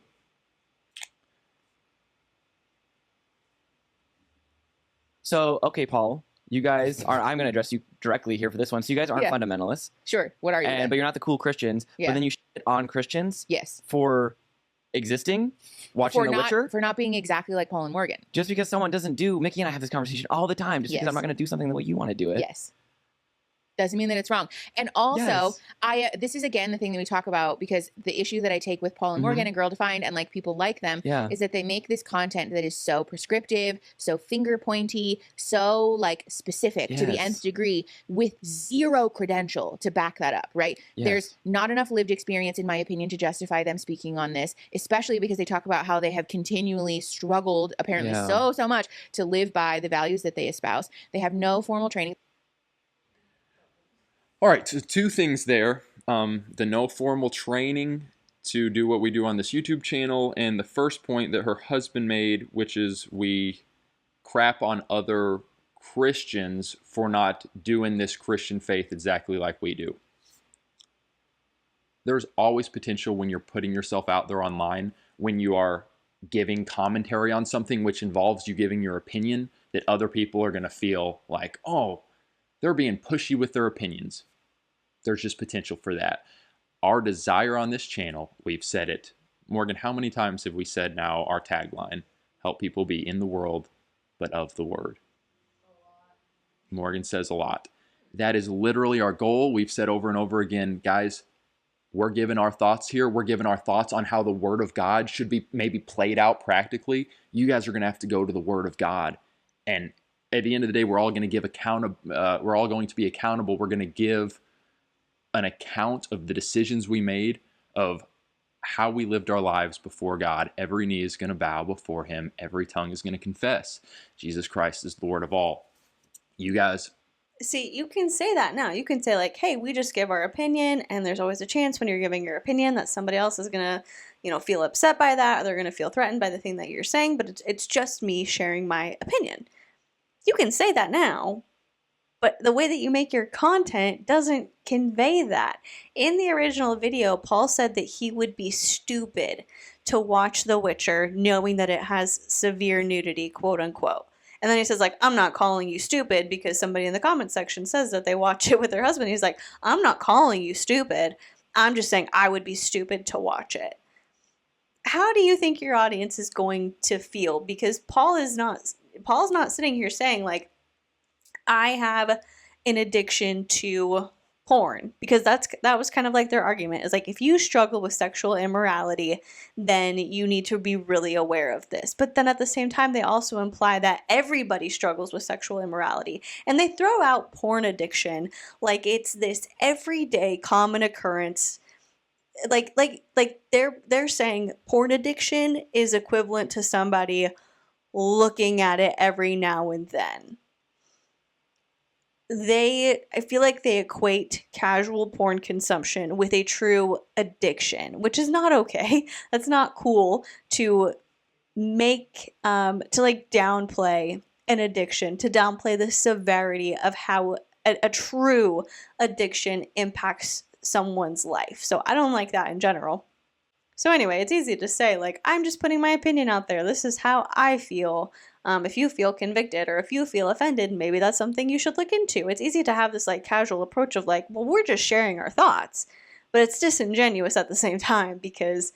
D: So, okay, Paul, you guys are, I'm going to address you directly here for this one. So you guys aren't fundamentalists.
C: Sure. What are you?
D: But you're not the cool Christians.
C: Yeah.
D: But then you shit on Christians.
C: Yes.
D: For existing, watching The Witcher.
C: For not being exactly like Paul and Morgan.
D: Just because someone doesn't do, Mickey and I have this conversation all the time, just because I'm not going to do something the way you want to do it.
C: Yes. Doesn't mean that it's wrong. And also, this is again the thing that we talk about, because the issue that I take with Paul and Morgan and Girl Defined and like people like them is that they make this content that is so prescriptive, so finger pointy, so like specific to the nth degree, with zero credential to back that up, right? There's not enough lived experience, in my opinion, to justify them speaking on this, especially because they talk about how they have continually struggled, apparently so much, to live by the values that they espouse. They have no formal training.
B: All right, so 2 things there. The no formal training to do what we do on this YouTube channel, and the first point that her husband made, which is we crap on other Christians for not doing this Christian faith exactly like we do. There's always potential when you're putting yourself out there online, when you are giving commentary on something which involves you giving your opinion, that other people are going to feel like, oh, they're being pushy with their opinions. There's just potential for that. Our desire on this channel, we've said it. Morgan, how many times have we said now our tagline? Help people be in the world, but of the word. A lot. Morgan says a lot. That is literally our goal. We've said over and over again, guys, we're giving our thoughts here. We're giving our thoughts on how the word of God should be maybe played out practically. You guys are going to have to go to the word of God. And at the end of the day, we're all going to give we're all going to be accountable. We're going to give an account of the decisions we made, of how we lived our lives before God. Every knee is going to bow before him. Every tongue is going to confess Jesus Christ is Lord of all. You guys...
A: See, you can say that now. You can say like, hey, we just give our opinion, and there's always a chance when you're giving your opinion that somebody else is going to, feel upset by that, or they're going to feel threatened by the thing that you're saying, but it's just me sharing my opinion. You can say that now, but the way that you make your content doesn't convey that. In the original video, Paul said that he would be stupid to watch The Witcher knowing that it has severe nudity, quote unquote. And then he says, like, I'm not calling you stupid because somebody in the comment section says that they watch it with their husband. He's like, I'm not calling you stupid. I'm just saying I would be stupid to watch it. How do you think your audience is going to feel? Because Paul's not sitting here saying, like, I have an addiction to porn, because that was kind of like their argument, is like, if you struggle with sexual immorality, then you need to be really aware of this. But then at the same time, they also imply that everybody struggles with sexual immorality, and they throw out porn addiction like it's this everyday common occurrence. Like they're saying porn addiction is equivalent to somebody looking at it every now and then. I feel like they equate casual porn consumption with a true addiction, which is not okay. That's not cool to make, to like downplay an addiction, to downplay the severity of how a true addiction impacts someone's life. So I don't like that in general. So anyway, it's easy to say, like, I'm just putting my opinion out there. This is how I feel. If you feel convicted or if you feel offended, maybe that's something you should look into. It's easy to have this like casual approach of like, well, we're just sharing our thoughts. But it's disingenuous at the same time, because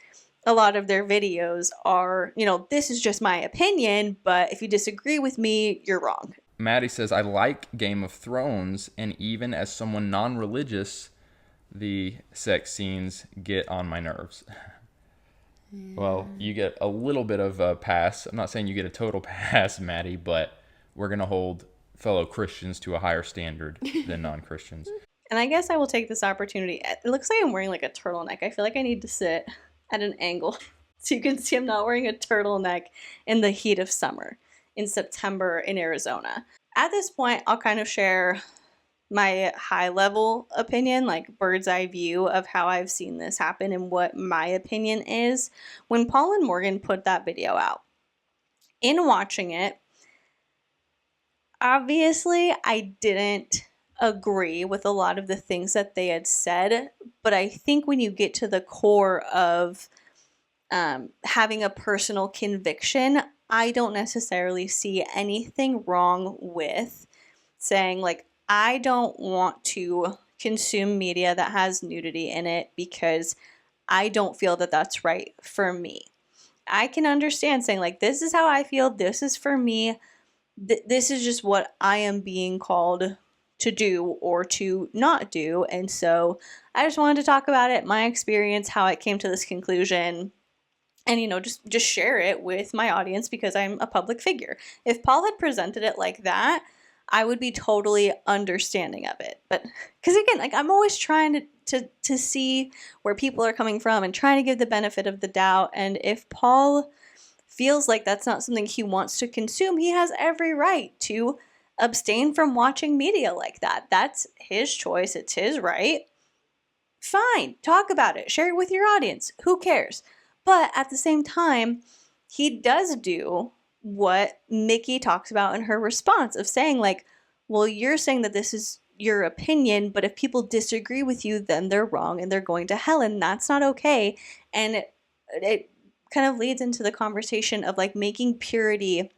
A: a lot of their videos are, this is just my opinion, but if you disagree with me, you're wrong.
B: Maddie says, I like Game of Thrones, and even as someone non-religious, the sex scenes get on my nerves. Well, you get a little bit of a pass. I'm not saying you get a total pass, Maddie, but we're going to hold fellow Christians to a higher standard than non-Christians.
A: And I guess I will take this opportunity. It looks like I'm wearing like a turtleneck. I feel like I need to sit at an angle so you can see I'm not wearing a turtleneck in the heat of summer in September in Arizona. At this point, I'll kind of share my high level opinion, like bird's eye view of how I've seen this happen and what my opinion is. When Paul and Morgan put that video out, in watching it, obviously I didn't agree with a lot of the things that they had said, but I think when you get to the core of having a personal conviction, I don't necessarily see anything wrong with saying, like, I don't want to consume media that has nudity in it because I don't feel that that's right for me. I can understand saying, like, this is how I feel, this is for me, this is just what I am being called to do or to not do. And so I just wanted to talk about it, my experience, how I came to this conclusion, and, just share it with my audience because I'm a public figure. If Paul had presented it like that, I would be totally understanding of it. But because again, like, I'm always trying to see where people are coming from and trying to give the benefit of the doubt. And if Paul feels like that's not something he wants to consume, he has every right to abstain from watching media like that. That's his choice. It's his right. Fine. Talk about it. Share it with your audience. Who cares? But at the same time, he does do what Mickey talks about in her response of saying, like, well, you're saying that this is your opinion, but if people disagree with you, then they're wrong and they're going to hell, and that's not okay. And it kind of leads into the conversation of like making purity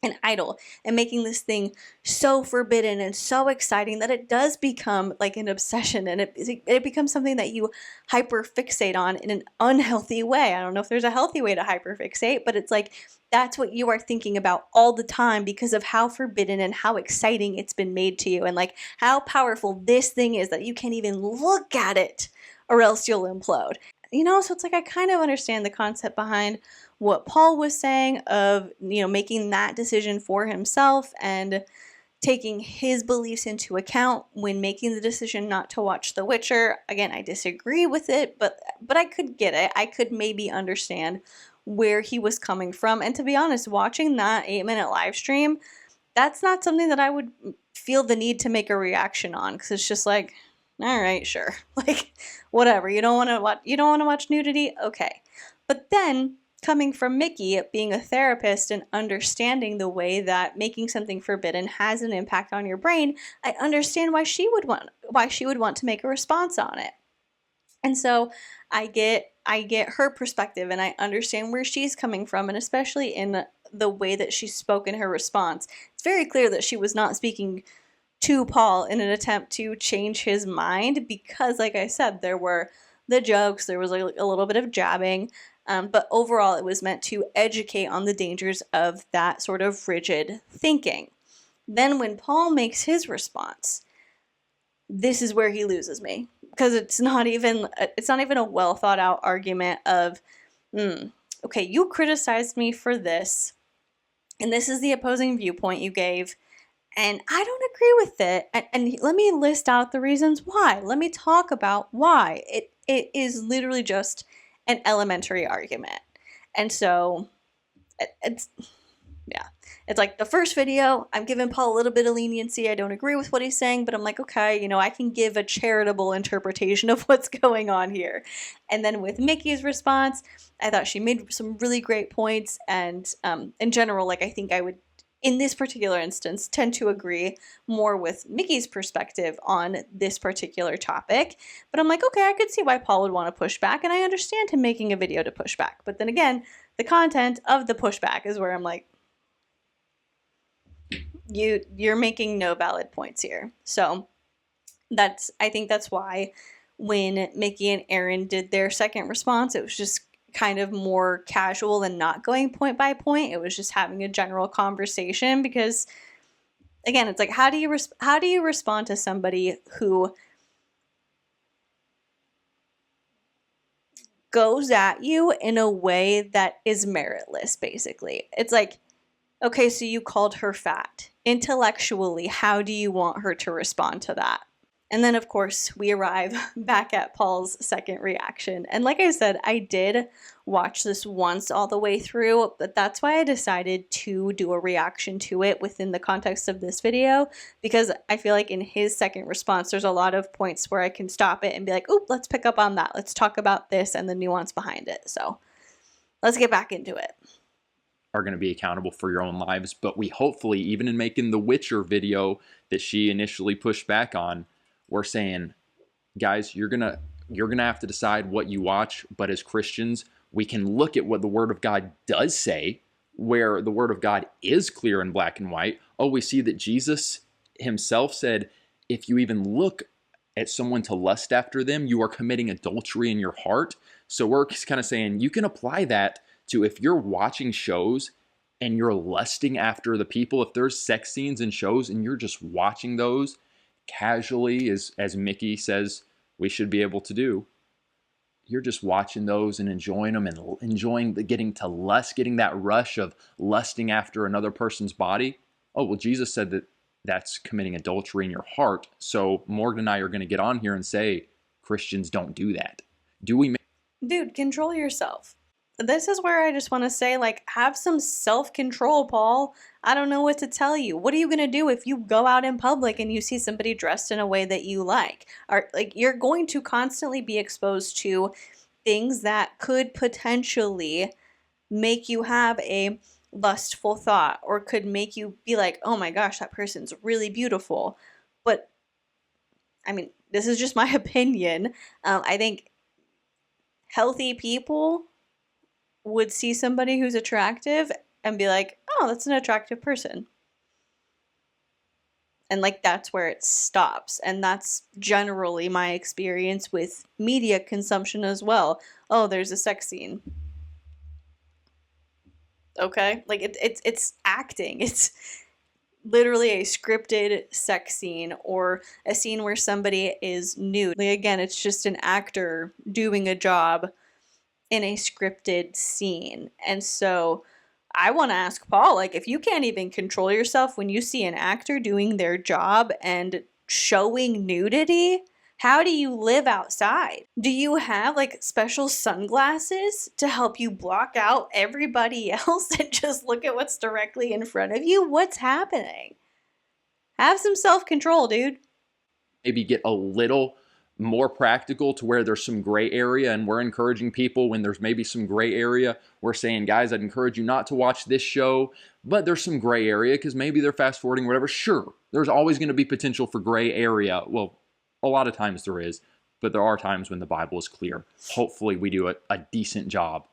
A: an idol and making this thing so forbidden and so exciting that it does become like an obsession, and it becomes something that you hyperfixate on in an unhealthy way. I don't know if there's a healthy way to hyperfixate, but it's like that's what you are thinking about all the time because of how forbidden and how exciting it's been made to you, and like how powerful this thing is that you can't even look at it or else you'll implode. So it's like I kind of understand the concept behind what Paul was saying of, making that decision for himself and taking his beliefs into account when making the decision not to watch The Witcher. Again, I disagree with it, but I could get it. I could maybe understand where he was coming from. And to be honest, watching that 8-minute live stream, that's not something that I would feel the need to make a reaction on, because it's just like, all right, sure. Like, whatever. You don't want to watch nudity? Okay. But then coming from Mickey, being a therapist and understanding the way that making something forbidden has an impact on your brain, I understand why she would want to make a response on it. And so I get her perspective, and I understand where she's coming from, and especially in the way that she spoke in her response. It's very clear that she was not speaking to Paul in an attempt to change his mind, because, like I said, there were the jokes, there was a little bit of jabbing, but overall it was meant to educate on the dangers of that sort of rigid thinking. Then when Paul makes his response, this is where he loses me, because it's not even a well thought out argument of, okay, you criticized me for this, and this is the opposing viewpoint you gave, and I don't agree with it. And let me list out the reasons why. Let me talk about why. It is literally just an elementary argument. And so it's like the first video, I'm giving Paul a little bit of leniency. I don't agree with what he's saying, but I'm like, okay, I can give a charitable interpretation of what's going on here. And then with Mickey's response, I thought she made some really great points. And in general, like, I think I would, in this particular instance, tend to agree more with Mickey's perspective on this particular topic. But I'm like, okay, I could see why Paul would want to push back, and I understand him making a video to push back. But then again, the content of the pushback is where I'm like, you're making no valid points here. So I think that's why when Mickey and Aaron did their second response, it was just kind of more casual and not going point by point. It was just having a general conversation, because again, it's like, how do you respond to somebody who goes at you in a way that is meritless, basically? It's like, okay, so you called her fat. Intellectually, how do you want her to respond to that? And then, of course, we arrive back at Paul's second reaction. And like I said, I did watch this once all the way through, but that's why I decided to do a reaction to it within the context of this video, because I feel like in his second response, there's a lot of points where I can stop it and be like, oh, let's pick up on that. Let's talk about this and the nuance behind it. So let's get back into it.
B: Are going to be accountable for your own lives, but we hopefully, even in making the Witcher video that she initially pushed back on, we're saying, guys, you're gonna have to decide what you watch. But as Christians, we can look at what the Word of God does say, where the Word of God is clear in black and white. Oh, we see that Jesus himself said, if you even look at someone to lust after them, you are committing adultery in your heart. So we're kind of saying you can apply that to if you're watching shows and you're lusting after the people. If there's sex scenes in shows and you're just watching those casually, as Mickey says we should be able to do, you're just watching those and enjoying them and enjoying getting to lust, getting that rush of lusting after another person's body. Oh, well, Jesus said that that's committing adultery in your heart. So Morgan and I are going to get on here and say Christians don't do that. Do we?
A: Dude, control yourself. This is where I just want to say, like, have some self-control, Paul. I don't know what to tell you. What are you going to do if you go out in public and you see somebody dressed in a way that you like? You're going to constantly be exposed to things that could potentially make you have a lustful thought, or could make you be like, oh my gosh, that person's really beautiful. But, I mean, this is just my opinion. I think healthy people would see somebody who's attractive and be like, oh, that's an attractive person. And like, that's where it stops. And that's generally my experience with media consumption as well. Oh, there's a sex scene. Okay? Like, it's acting. It's literally a scripted sex scene, or a scene where somebody is nude. Like, again, it's just an actor doing a job in a scripted scene. And so I want to ask Paul, like, if you can't even control yourself when you see an actor doing their job and showing nudity, how do you live outside? Do you have like special sunglasses to help you block out everybody else and just look at what's directly in front of you? What's happening? Have some self-control, dude.
B: Maybe get a little more practical to where there's some gray area, and we're encouraging people when there's maybe some gray area. We're saying, guys, I'd encourage you not to watch this show, but there's some gray area because maybe they're fast forwarding, whatever. Sure, there's always going to be potential for gray area. Well, a lot of times there is, but there are times when the Bible is clear. Hopefully we do a decent job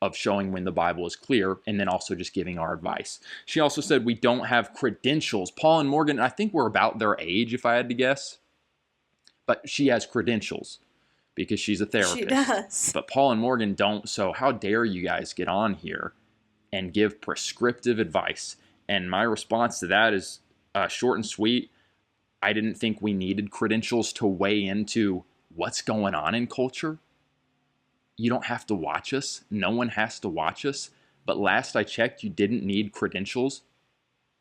B: of showing when the Bible is clear, and then also just giving our advice. She also said we don't have credentials. Paul and Morgan, I think we're about their age, if I had to guess. But she has credentials because she's a therapist.
A: She does.
B: But Paul and Morgan don't, so how dare you guys get on here and give prescriptive advice? And my response to that is short and sweet. I didn't think we needed credentials to weigh into what's going on in culture. You don't have to watch us. No one has to watch us. But last I checked, you didn't need credentials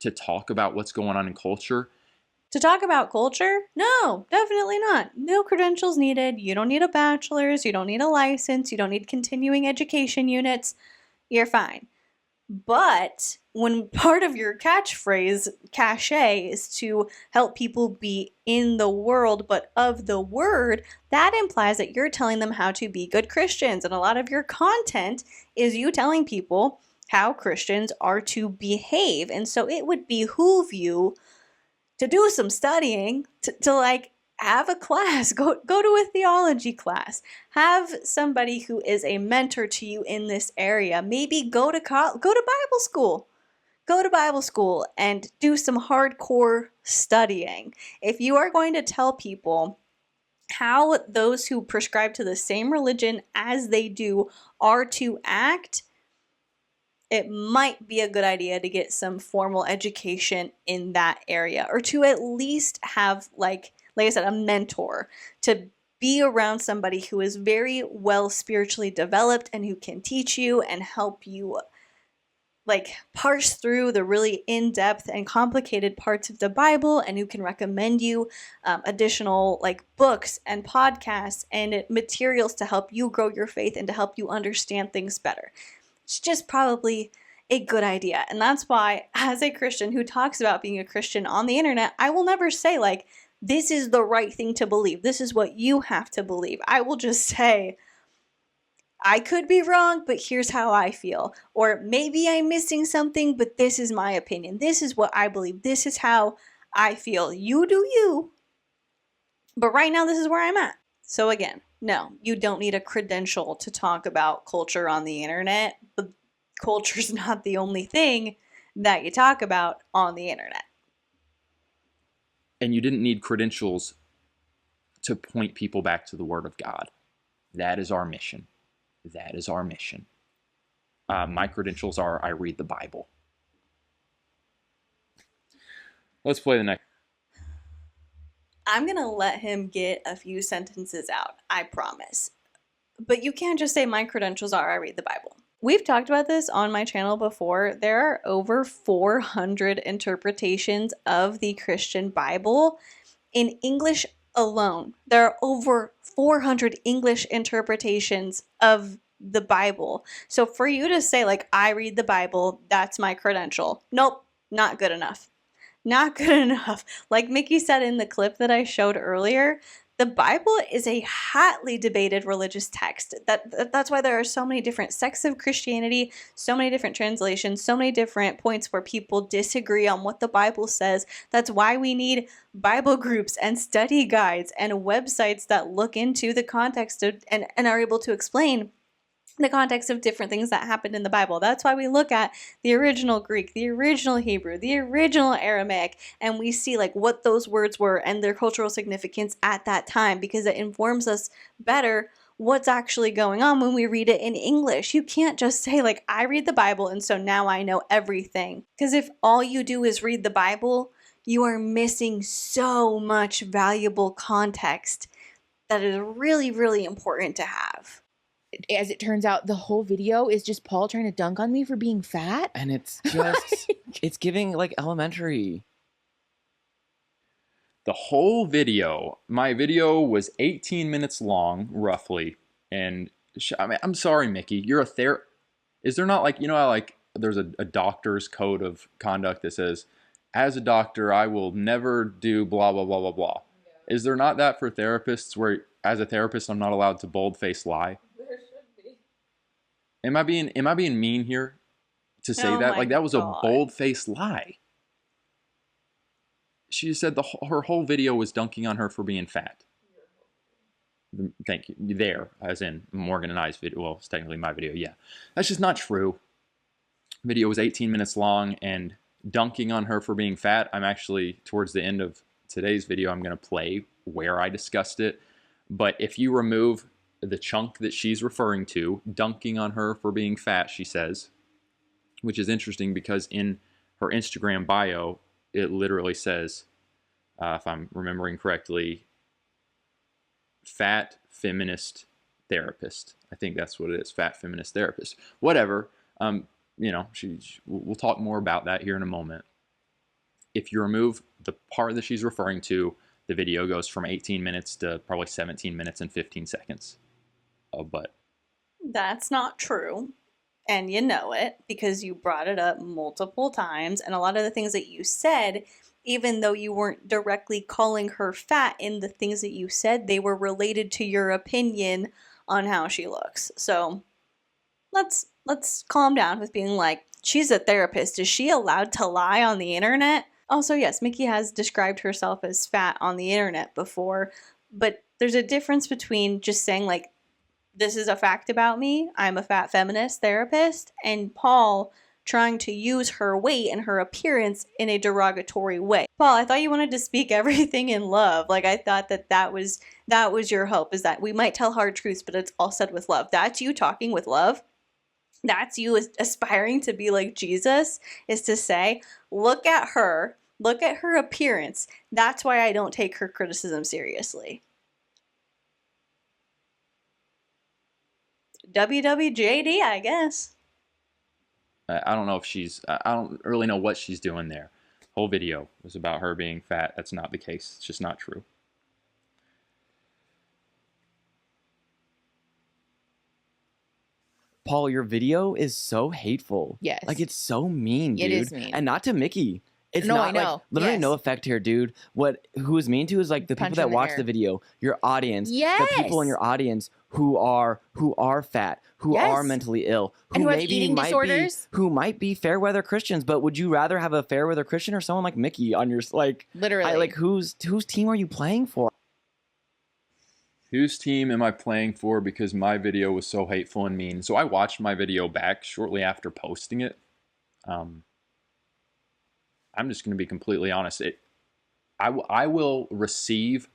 B: to talk about what's going on in culture.
A: To talk about culture? No, definitely not. No credentials needed. You don't need a bachelor's. You don't need a license. You don't need continuing education units. You're fine. But when part of your catchphrase, cachet, is to help people be in the world but of the word, that implies that you're telling them how to be good Christians. And a lot of your content is you telling people how Christians are to behave. And so it would behoove you to do some studying, to like have a class, go to a theology class, have somebody who is a mentor to you in this area. Maybe go to Bible school. Go to Bible school and do some hardcore studying. If you are going to tell people how those who prescribe to the same religion as they do are to act, it might be a good idea to get some formal education in that area, or to at least have, like I said, a mentor, to be around somebody who is very well spiritually developed and who can teach you and help you like parse through the really in-depth and complicated parts of the Bible, and who can recommend you additional like books and podcasts and materials to help you grow your faith and to help you understand things better. It's just probably a good idea. And that's why, as a Christian who talks about being a Christian on the internet, I will never say like, this is the right thing to believe. This is what you have to believe. I will just say, I could be wrong, but here's how I feel. Or maybe I'm missing something, but this is my opinion. This is what I believe. This is how I feel. You do you. But right now, this is where I'm at. So again, no, you don't need a credential to talk about culture on the internet, but culture's not the only thing that you talk about on the internet.
B: And you didn't need credentials to point people back to the Word of God. That is our mission. That is our mission. My credentials are I read the Bible. Let's play the next.
A: I'm going to let him get a few sentences out, I promise. But you can't just say my credentials are I read the Bible. We've talked about this on my channel before. There are over 400 interpretations of the Christian Bible in English alone. There are over 400 English interpretations of the Bible. So for you to say like, I read the Bible, that's my credential. Nope, not good enough. Not good enough. Like Mickey said in the clip that I showed earlier, the Bible is a hotly debated religious text. That's why there are so many different sects of Christianity, so many different translations, so many different points where people disagree on what the Bible says. That's why we need Bible groups and study guides and websites that look into the context of, and are able to explain the context of different things that happened in the Bible. That's why we look at the original Greek, the original Hebrew, the original Aramaic, and we see like what those words were and their cultural significance at that time, because it informs us better what's actually going on when we read it in English. You can't just say like, I read the Bible and so now I know everything. Because if all you do is read the Bible, you are missing so much valuable context that is really, really important to have.
C: as it turns out, the whole video is just Paul trying to dunk on me for being fat.
D: And it's just, it's giving like elementary.
B: The whole video, my video was 18 minutes long, roughly. And I mean, I'm sorry, Mickey, you're a is there not like, you know, how like there's a doctor's code of conduct that says, as a doctor, I will never do blah, blah, blah, blah, blah. Yeah. Is there not that for therapists where as a therapist, I'm not allowed to bold-faced lie? There should be. Am I being mean here to say that? Like that was a bold-faced lie. She said her whole video was dunking on her for being fat. Thank you. There, as in Morgan and I's video. Well, it's technically my video. Yeah, that's just not true. Video was 18 minutes long, and dunking on her for being fat. I'm actually towards the end of today's video. I'm going to play where I discussed it. But if you remove the chunk that she's referring to, dunking on her for being fat, she says, which is interesting because in her Instagram bio, it literally says, if I'm remembering correctly, fat feminist therapist. I think that's what it is, fat feminist therapist. Whatever. You know, we'll talk more about that here in a moment. If you remove the part that she's referring to, the video goes from 18 minutes to probably 17 minutes and 15 seconds of butt.
A: That's not true. And you know it because you brought it up multiple times. And a lot of the things that you said, even though you weren't directly calling her fat in the things that you said, they were related to your opinion on how she looks. So let's calm down with being like, she's a therapist. Is she allowed to lie on the internet? Also, yes, Mickey has described herself as fat on the internet before, but there's a difference between just saying like, this is a fact about me, I'm a fat feminist therapist, and Paul trying to use her weight and her appearance in a derogatory way. Paul, I thought you wanted to speak everything in love. Like, I thought that was your hope, is that we might tell hard truths, but it's all said with love. That's you talking with love. That's you aspiring to be like Jesus, is to say, look at her appearance. That's why I don't take her criticism seriously. WWJD, I guess.
B: I don't know if I don't really know what she's doing there. Whole video was about her being fat. That's not the case. It's just not true.
D: Paul, your video is so hateful.
C: Yes.
D: Like, it's so mean, dude.
C: It is mean.
D: And not to Mickey. It's
C: no,
D: not
C: I know.
D: like literally
C: Yes.
D: no effect here, dude. Who is mean to is like the
C: Punch
D: people that
C: in the
D: watch
C: air.
D: the video, your audience,
C: Yes.
D: the people in your audience who are fat, who
C: Yes.
D: are mentally ill,
C: And who have
D: maybe
C: eating disorders.
D: who might be fair weather Christians. But would you rather have a fair weather Christian or someone like Mickey on your
C: literally?
D: Whose team are you playing for?
B: Whose team am I playing for because my video was so hateful and mean? So I watched my video back shortly after posting it. I'm just going to be completely honest. I will receive,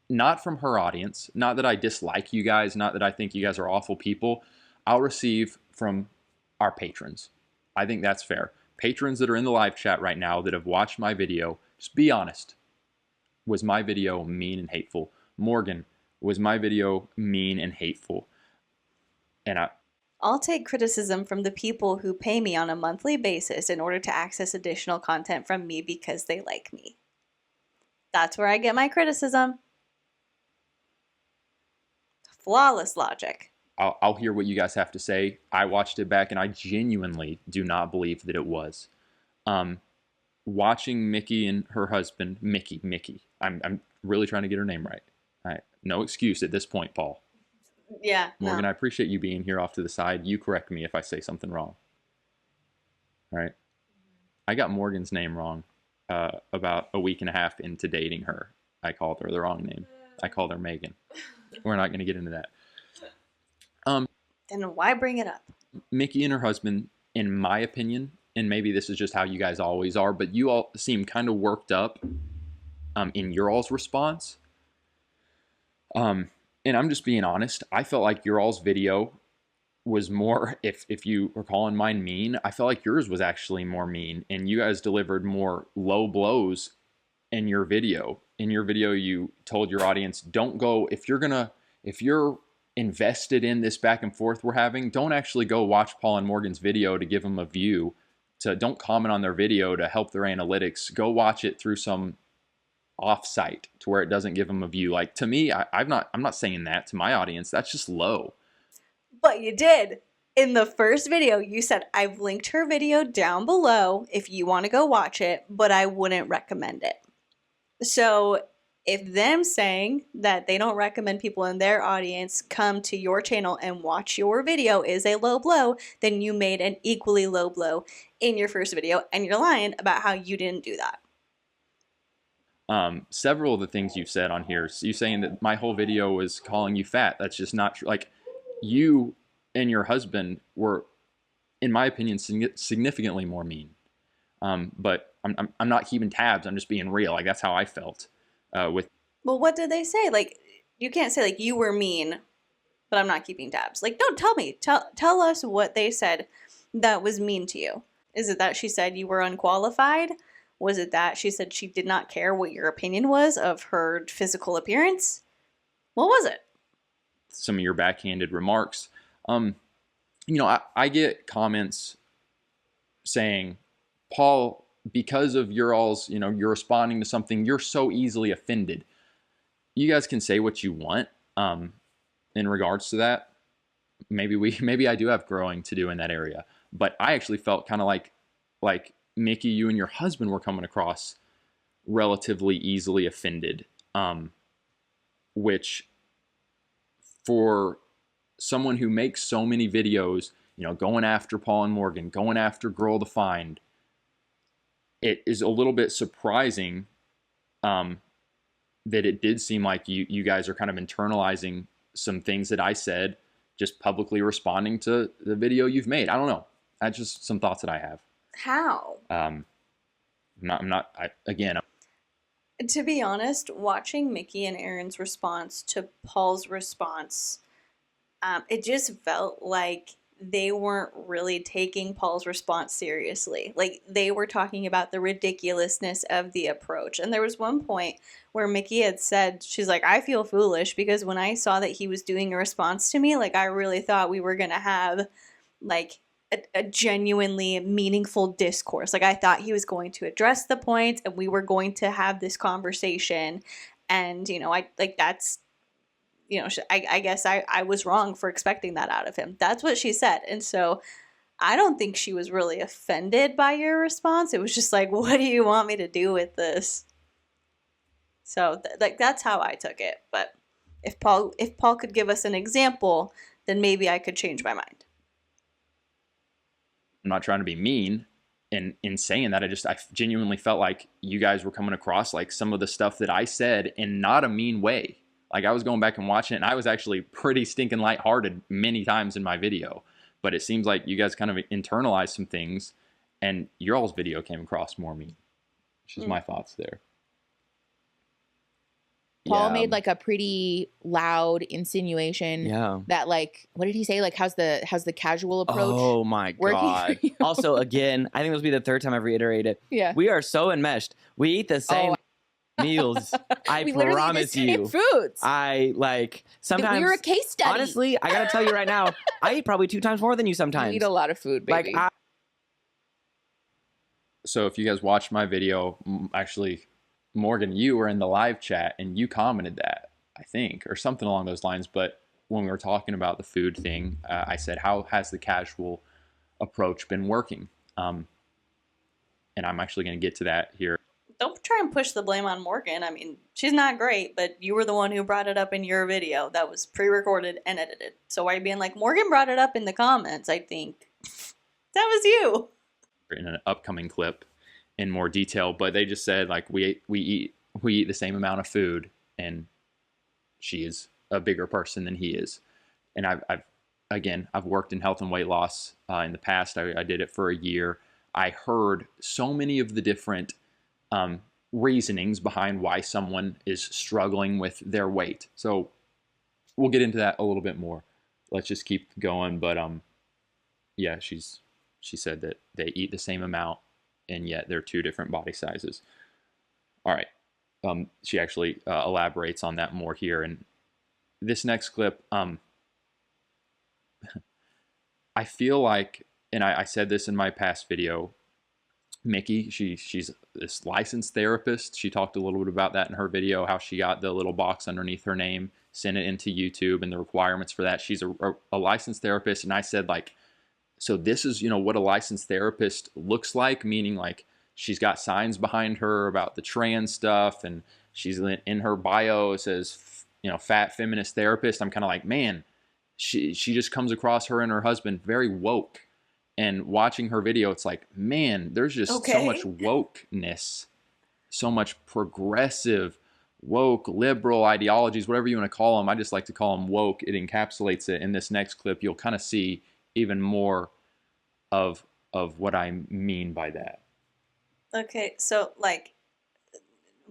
B: not from her audience, not that I dislike you guys, not that I think you guys are awful people. I'll receive from our patrons. I think that's fair. Patrons that are in the live chat right now that have watched my video, just be honest. Was my video mean and hateful? Morgan, was my video mean and hateful? And
A: I'll take criticism from the people who pay me on a monthly basis in order to access additional content from me because they like me. That's where I get my criticism. Flawless logic.
B: I'll hear what you guys have to say. I watched it back and I genuinely do not believe that it was. Watching Mickey and her husband, Mickey. I'm really trying to get her name right. No excuse at this point, Paul.
A: Yeah.
B: Morgan,
A: no.
B: I appreciate you being here off to the side. You correct me if I say something wrong. All right. I got Morgan's name wrong about a week and a half into dating her. I called her the wrong name. I called her Megan. We're not going to get into that.
A: Then why bring it up?
B: Mickey and her husband, in my opinion, and maybe this is just how you guys always are, but you all seem kind of worked up in your all's response. And I'm just being honest. I felt like your all's video was more, if you were calling mine mean, I felt like yours was actually more mean, and you guys delivered more low blows in your video. In your video, you told your audience, don't go, if you're invested in this back and forth we're having, don't actually go watch Paul and Morgan's video to give them a view. Don't comment on their video to help their analytics. Go watch it through some off-site to where it doesn't give them a view. Like, to me, I'm not saying that to my audience. That's just low.
A: But you did. In the first video, you said, I've linked her video down below if you want to go watch it, but I wouldn't recommend it. So if them saying that they don't recommend people in their audience come to your channel and watch your video is a low blow, then you made an equally low blow in your first video, and you're lying about how you didn't do that.
B: Several of the things you've said on here, you saying that my whole video was calling you fat. That's just not true. Like, you and your husband were, in my opinion, significantly more mean. But I'm not keeping tabs. I'm just being real. Like, that's how I felt. Well,
A: what did they say? Like, you can't say like you were mean, but I'm not keeping tabs. Like, don't tell me. Tell us what they said that was mean to you. Is it that she said you were unqualified? Was it that she said she did not care what your opinion was of her physical appearance? What was it?
B: Some of your backhanded remarks. I get comments saying, Paul, because of your all's, you're responding to something, you're so easily offended. You guys can say what you want in regards to that. Maybe I do have growing to do in that area. But I actually felt kind of like Mickey, you and your husband were coming across relatively easily offended, which for someone who makes so many videos, going after Paul and Morgan, going after Girl Defined, it is a little bit surprising that it did seem like you guys are kind of internalizing some things that I said, just publicly responding to the video you've made. I don't know. That's just some thoughts that I have.
A: How? To be honest, watching Mickey and Aaron's response to Paul's response, it just felt like they weren't really taking Paul's response seriously. Like, they were talking about the ridiculousness of the approach. And there was one point where Mickey had said, she's like, I feel foolish because when I saw that he was doing a response to me, like, I really thought we were going to have, like, a genuinely meaningful discourse. Like, I thought he was going to address the points and we were going to have this conversation. And, I guess I was wrong for expecting that out of him. That's what she said. And so I don't think she was really offended by your response. It was just like, what do you want me to do with this? So that's how I took it. But if Paul could give us an example, then maybe I could change my mind.
B: I'm not trying to be mean in saying that. I genuinely felt like you guys were coming across like some of the stuff that I said in not a mean way. Like, I was going back and watching it, and I was actually pretty stinking lighthearted many times in my video. But it seems like you guys kind of internalized some things, and your all's video came across more mean. Which is my thoughts there.
C: Paul made like a pretty loud insinuation that, like, what did he say? Like, how's the casual approach?
D: Oh my God. Also, again, I think this will be the third time I've reiterated it.
C: Yeah.
D: We are so enmeshed. We eat the same meals. I promise you.
C: Foods.
D: I like sometimes.
C: We were a case study.
D: Honestly, I gotta tell you right now, I eat probably 2 times more than you sometimes.
C: You eat a lot of food, baby.
B: So if you guys watched my video, actually, Morgan, you were in the live chat and you commented that, I think, or something along those lines. But when we were talking about the food thing, I said, how has the casual approach been working? And I'm actually going to get to that here.
A: Don't try and push the blame on Morgan. I mean, she's not great, but you were the one who brought it up in your video that was pre-recorded and edited. So why are you being like, Morgan brought it up in the comments, I think. That was you.
B: In an upcoming clip in more detail, but they just said, like, we eat the same amount of food, and she is a bigger person than he is. And I've worked in health and weight loss in the past. I did it for a year. I heard so many of the different reasonings behind why someone is struggling with their weight. So we'll get into that a little bit more. Let's just keep going. But yeah, she said that they eat the same amount, and yet they're 2 different body sizes. All right. She actually elaborates on that more here. And this next clip, I feel like, and I said this in my past video, Mickey, she's this licensed therapist. She talked a little bit about that in her video, how she got the little box underneath her name, sent it into YouTube, and the requirements for that. She's a licensed therapist. And I said, like, so this is, what a licensed therapist looks like, meaning like she's got signs behind her about the trans stuff, and she's in her bio, it says, fat feminist therapist. I'm kind of like, man, she just comes across, her and her husband, very woke. And watching her video, it's like, man, there's just so much wokeness, so much progressive, woke, liberal ideologies, whatever you want to call them. I just like to call them woke. It encapsulates it. In this next clip, you'll kind of see even more of what I mean by that.
A: Okay, so like,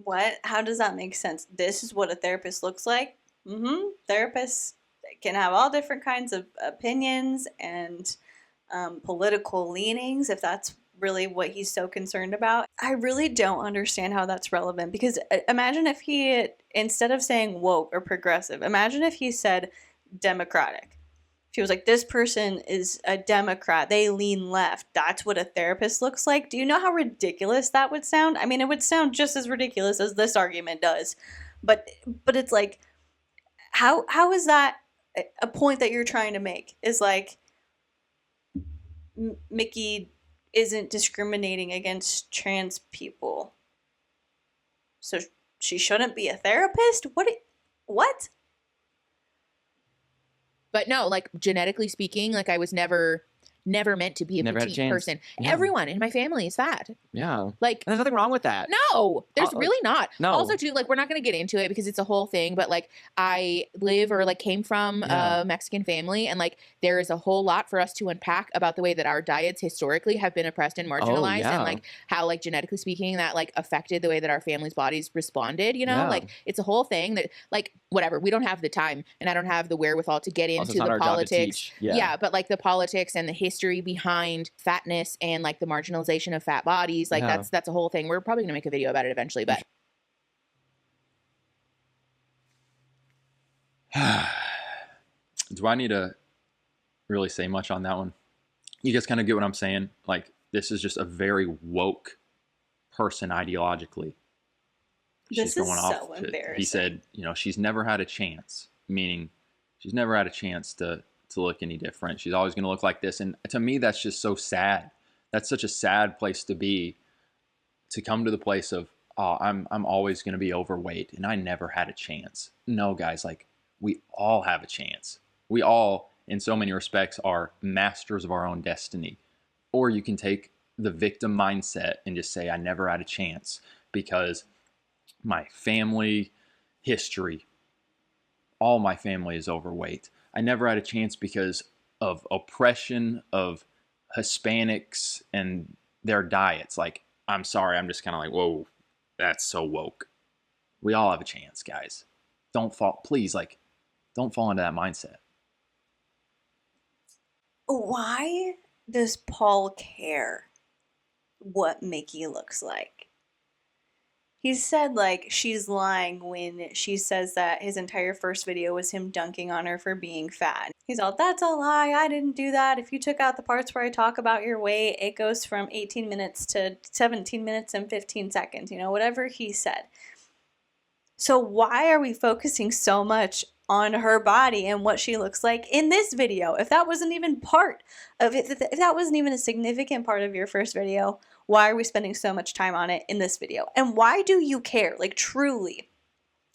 A: what? How does that make sense? This is what a therapist looks like? Therapists can have all different kinds of opinions and political leanings, if that's really what he's so concerned about. I really don't understand how that's relevant, because imagine if he, instead of saying woke or progressive, imagine if he said democratic. If he was like, this person is a Democrat, they lean left, that's what a therapist looks like. Do you know how ridiculous that would sound? I mean, it would sound just as ridiculous as this argument does, but it's like, how is that a point that you're trying to make? Is like, Mickey isn't discriminating against trans people, so she shouldn't be a therapist? What?
C: But no, like, genetically speaking, like, I was never meant to be a petite person. Yeah. Everyone in my family is fat.
D: Yeah.
C: Like,
D: there's nothing wrong with that.
C: No, there's really not.
D: No.
C: Also, too, like, we're not going to get into it because it's a whole thing, but like, I came from a Mexican family, and like, there is a whole lot for us to unpack about the way that our diets historically have been oppressed and marginalized, and like how, like, genetically speaking, that like affected the way that our family's bodies responded, like, it's a whole thing that, like, whatever, we don't have the time, and I don't have the wherewithal to get into the politics. Yeah, but like the politics and the history behind fatness and like the marginalization of fat bodies, like that's a whole thing. We're probably gonna make a video about it eventually, but
B: do I need to really say much on that one? You guys kind of get what I'm saying? Like, this is just a very woke person ideologically.
A: This is so embarrassing.
B: He said, she's never had a chance, meaning she's never had a chance to look any different. She's always going to look like this. And to me, that's just so sad. That's such a sad place to be, to come to the place of, oh, I'm always going to be overweight and I never had a chance. No, guys, like, we all have a chance. We all, in so many respects, are masters of our own destiny. Or you can take the victim mindset and just say, I never had a chance because my family history, all my family is overweight. I never had a chance because of oppression of Hispanics and their diets. Like, I'm sorry, I'm just kind of like, whoa, that's so woke. We all have a chance, guys. Don't fall into that mindset.
A: Why does Paul care what Mickey looks like? He said, like, she's lying when she says that his entire first video was him dunking on her for being fat. He's all, that's a lie, I didn't do that. If you took out the parts where I talk about your weight, it goes from 18 minutes to 17 minutes and 15 seconds, whatever he said. So why are we focusing so much on her body and what she looks like in this video? If that wasn't even part of it, if that wasn't even a significant part of your first video, why are we spending so much time on it in this video? And why do you care? Like, truly,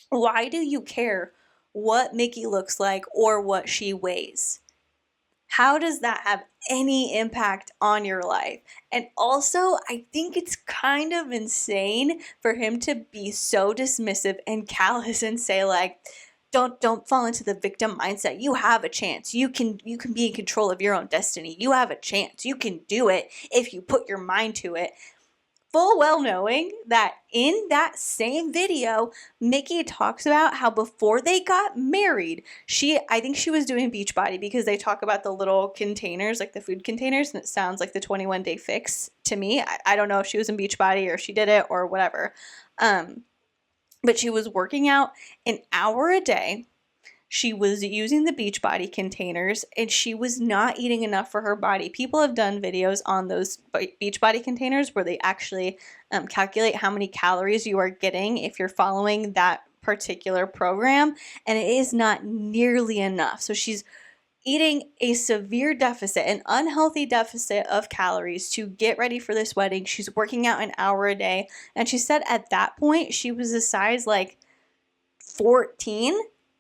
A: why do you care what Mickey looks like or what she weighs? How does that have any impact on your life? And also, I think it's kind of insane for him to be so dismissive and callous and say, like, don't fall into the victim mindset. You have a chance. You can be in control of your own destiny. You have a chance. You can do it if you put your mind to it. Full well knowing that in that same video, Mickey talks about how before they got married, I think she was doing Beachbody, because they talk about the little containers, like the food containers, and it sounds like the 21-day fix to me. I don't know if she was in Beachbody or she did it or whatever. But she was working out an hour a day, She was using the Beachbody containers, and she was not eating enough for her body. People have done videos on those Beachbody containers where they actually calculate how many calories you are getting if you're following that particular program, and it is not nearly enough. So she's eating a severe deficit, an unhealthy deficit of calories to get ready for this wedding. She's working out an hour a day, and she said at that point she was a size like 14,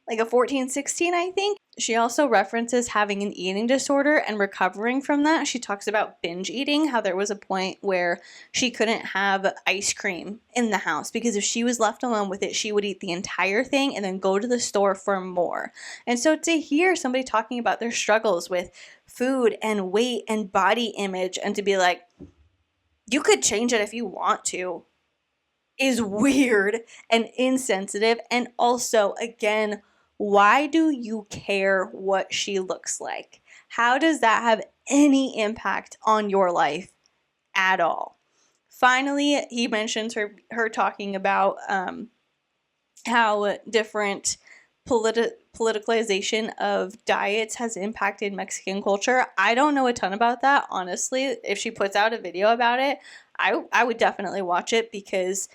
A: like a 14, 16, I think. She also references having an eating disorder and recovering from that. She talks about binge eating, how there was a point where she couldn't have ice cream in the house because if she was left alone with it, she would eat the entire thing and then go to the store for more. And so to hear somebody talking about their struggles with food and weight and body image and to be like, you could change it if you want to, is weird and insensitive. And also, again, why do you care what she looks like? How does that have any impact on your life at all? Finally, he mentions her talking about how different politicalization of diets has impacted Mexican culture. I don't know a ton about that, honestly. If she puts out a video about it, I would definitely watch it because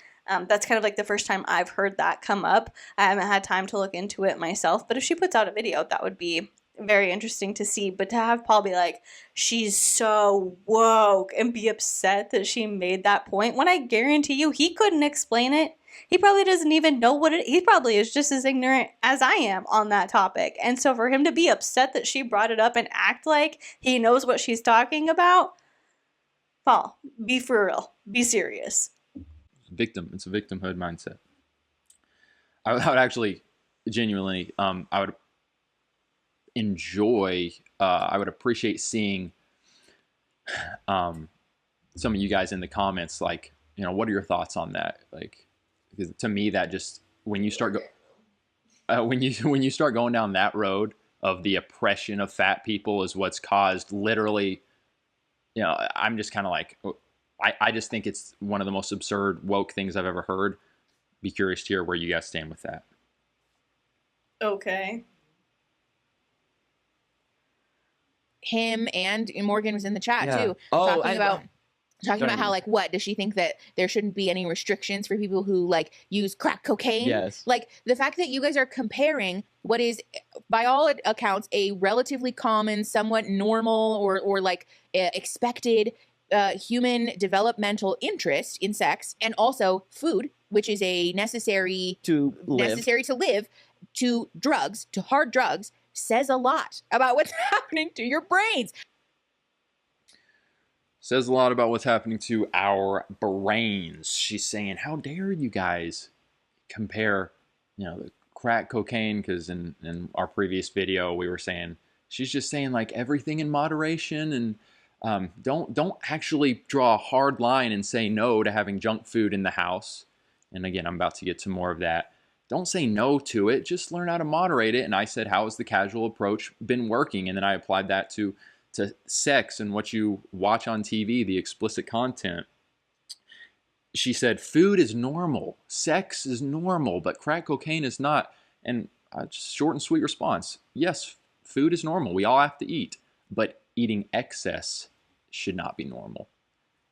A: that's kind of like the first time I've heard that come up. I haven't had time to look into it myself, but if she puts out a video, that would be very interesting to see. But to have Paul be like, she's so woke and be upset that she made that point, when I guarantee you he couldn't explain it. He probably doesn't even know what he probably is just as ignorant as I am on that topic. And so for him to be upset that she brought it up and act like he knows what she's talking about, Paul, be for real. Be serious.
B: It's a victimhood mindset. I would actually genuinely, I would enjoy, I would appreciate seeing some of you guys in the comments, like, you know, what are your thoughts on that? Like, because to me, that just, when you start when you start going down that road of the oppression of fat people is what's caused literally, you know, I'm just kind of like, I just think it's one of the most absurd woke things I've ever heard. Be curious to hear where you guys stand with that.
A: Okay.
C: Him and Morgan was in the chat too, talking about how, like, what does she think that there shouldn't be any restrictions for people who like use crack cocaine?
D: Yes.
C: Like the fact that you guys are comparing what is, by all accounts, a relatively common, somewhat normal or like expected human developmental interest in sex and also food, which is a necessary to live, to drugs, to hard drugs, says a lot about what's happening to your brains.
B: Says a lot about what's happening to our brains. She's saying, how dare you guys compare, you know, the crack cocaine, because in our previous video we were saying, she's just saying like everything in moderation, and don't actually draw a hard line and say no to having junk food in the house. And again, I'm about to get to more of that. Don't say no to it, just learn how to moderate it. And I said, how has the casual approach been working? And then I applied that to sex and what you watch on TV, the explicit content. She said, food is normal, sex is normal, but crack cocaine is not. And just short and sweet response. Yes, food is normal. We all have to eat, but eating excess should not be normal.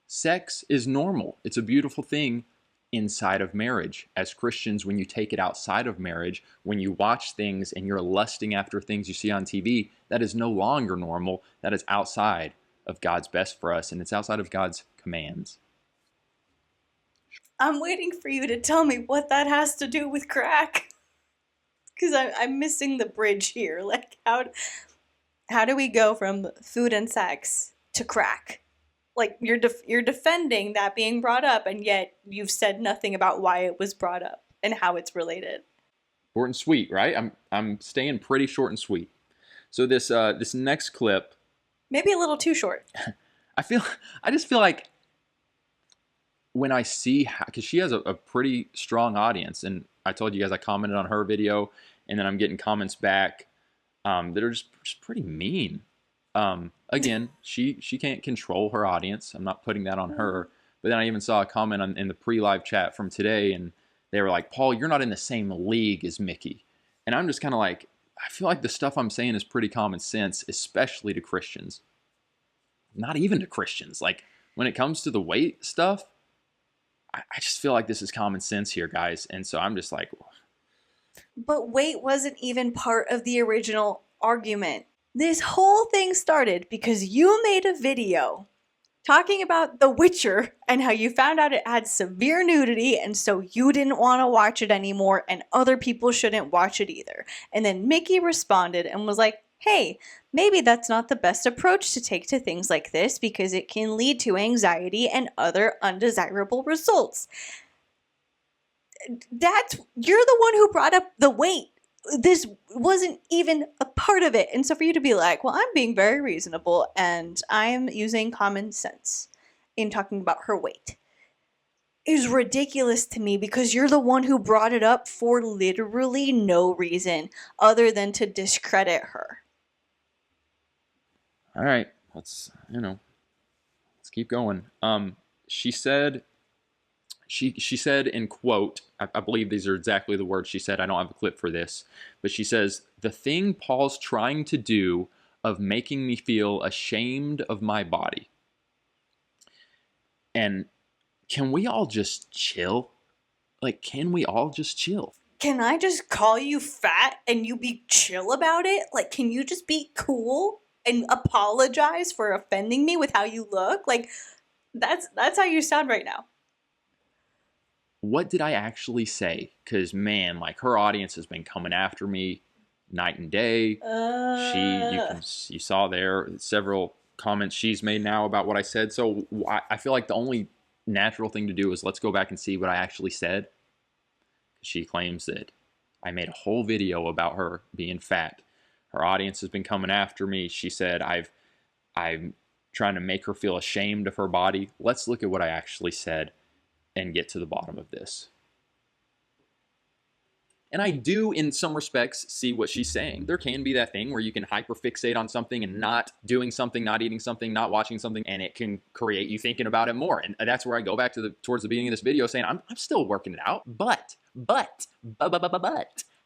B: Sex is normal. It's a beautiful thing inside of marriage. As Christians, when you take it outside of marriage, when you watch things and you're lusting after things you see on TV, that is no longer normal. That is outside of God's best for us, and it's outside of God's commands.
A: I'm waiting for you to tell me what that has to do with crack. Because I'm missing the bridge here. Like, how do we go from food and sex to crack? Like, you're defending that being brought up, and yet you've said nothing about why it was brought up and how it's related.
B: Short and sweet, right? I'm staying pretty short and sweet. So this next clip,
A: maybe a little too short.
B: I just feel like when I see how, because she has a pretty strong audience, and I told you guys I commented on her video, and then I'm getting comments back that are just pretty mean. Again, she can't control her audience. I'm not putting that on her. But then I even saw a comment in the pre-live chat from today, and they were like, Paul, you're not in the same league as Mickey. And I'm just kind of like, I feel like the stuff I'm saying is pretty common sense, especially to Christians. Not even to Christians. Like, when it comes to the weight stuff, I just feel like this is common sense here, guys. And so I'm just like...
A: But weight wasn't even part of the original argument. This whole thing started because you made a video talking about The Witcher and how you found out it had severe nudity, and so you didn't want to watch it anymore, and other people shouldn't watch it either. And then Mickey responded and was like, hey, maybe that's not the best approach to take to things like this because it can lead to anxiety and other undesirable results. You're the one who brought up the weight. This wasn't even a part of it. And so for you to be like, well, I'm being very reasonable and I'm using common sense in talking about her weight is ridiculous to me because you're the one who brought it up for literally no reason other than to discredit her.
B: All right, let's keep going. She said in quote, I believe these are exactly the words she said. I don't have a clip for this, but she says, the thing Paul's trying to do of making me feel ashamed of my body. And can we all just chill? Like, can we all just chill?
A: Can I just call you fat and you be chill about it? Like, can you just be cool and apologize for offending me with how you look? Like, that's how you sound right now.
B: What did I actually say? Because, man, like, her audience has been coming after me night and day. You saw there several comments she's made now about what I said. So I feel like the only natural thing to do is let's go back and see what I actually said. She claims that I made a whole video about her being fat. Her audience has been coming after me. She said I'm trying to make her feel ashamed of her body. Let's look at what I actually said and get to the bottom of this. And I do, in some respects, see what she's saying. There can be that thing where you can hyperfixate on something and not doing something, not eating something, not watching something, and it can create you thinking about it more. And that's where I go back to towards the beginning of this video saying, I'm still working it out, but,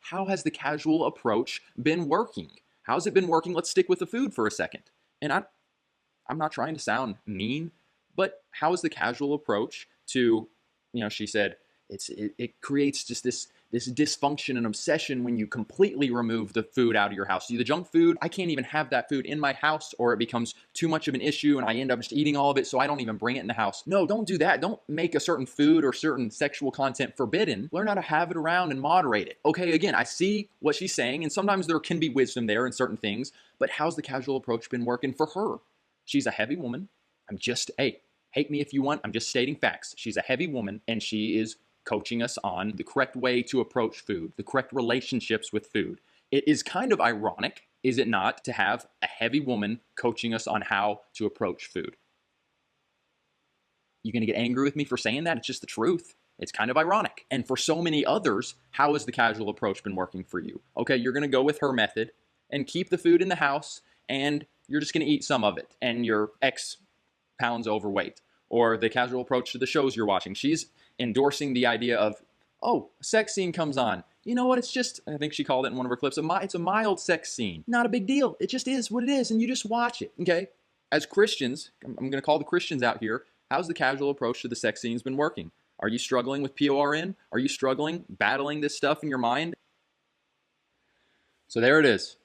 B: how has the casual approach been working? How's it been working? Let's stick with the food for a second. And I'm not trying to sound mean, but how is the casual approach to, she said, it creates just this dysfunction and obsession when you completely remove the food out of your house. The junk food, I can't even have that food in my house or it becomes too much of an issue and I end up just eating all of it so I don't even bring it in the house. No, don't do that. Don't make a certain food or certain sexual content forbidden. Learn how to have it around and moderate it. Okay, again, I see what she's saying and sometimes there can be wisdom there in certain things, but how's the casual approach been working for her? She's a heavy woman. Hate me if you want. I'm just stating facts. She's a heavy woman and she is coaching us on the correct way to approach food, the correct relationships with food. It is kind of ironic, is it not, to have a heavy woman coaching us on how to approach food? You gonna get angry with me for saying that? It's just the truth. It's kind of ironic. And for so many others, how has the casual approach been working for you? Okay, you're gonna go with her method and keep the food in the house and you're just gonna eat some of it and you're X pounds overweight. Or the casual approach to the shows you're watching. She's endorsing the idea of, a sex scene comes on. You know what? It's just, I think she called it in one of her clips, it's a mild sex scene. Not a big deal. It just is what it is, and you just watch it, okay? As Christians, I'm going to call the Christians out here, how's the casual approach to the sex scenes been working? Are you struggling with PORN? Are you struggling, battling this stuff in your mind? So there it is.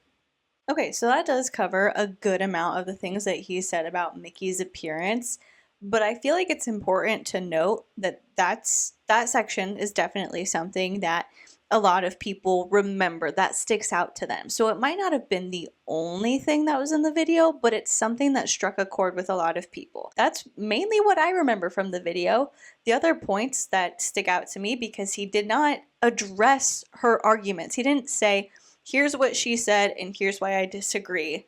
A: Okay, so that does cover a good amount of the things that he said about Mickey's appearance. But I feel like it's important to note that that section is definitely something that a lot of people remember, that sticks out to them. So it might not have been the only thing that was in the video, but it's something that struck a chord with a lot of people. That's mainly what I remember from the video. The other points that stick out to me, because he did not address her arguments. He didn't say, here's what she said and here's why I disagree.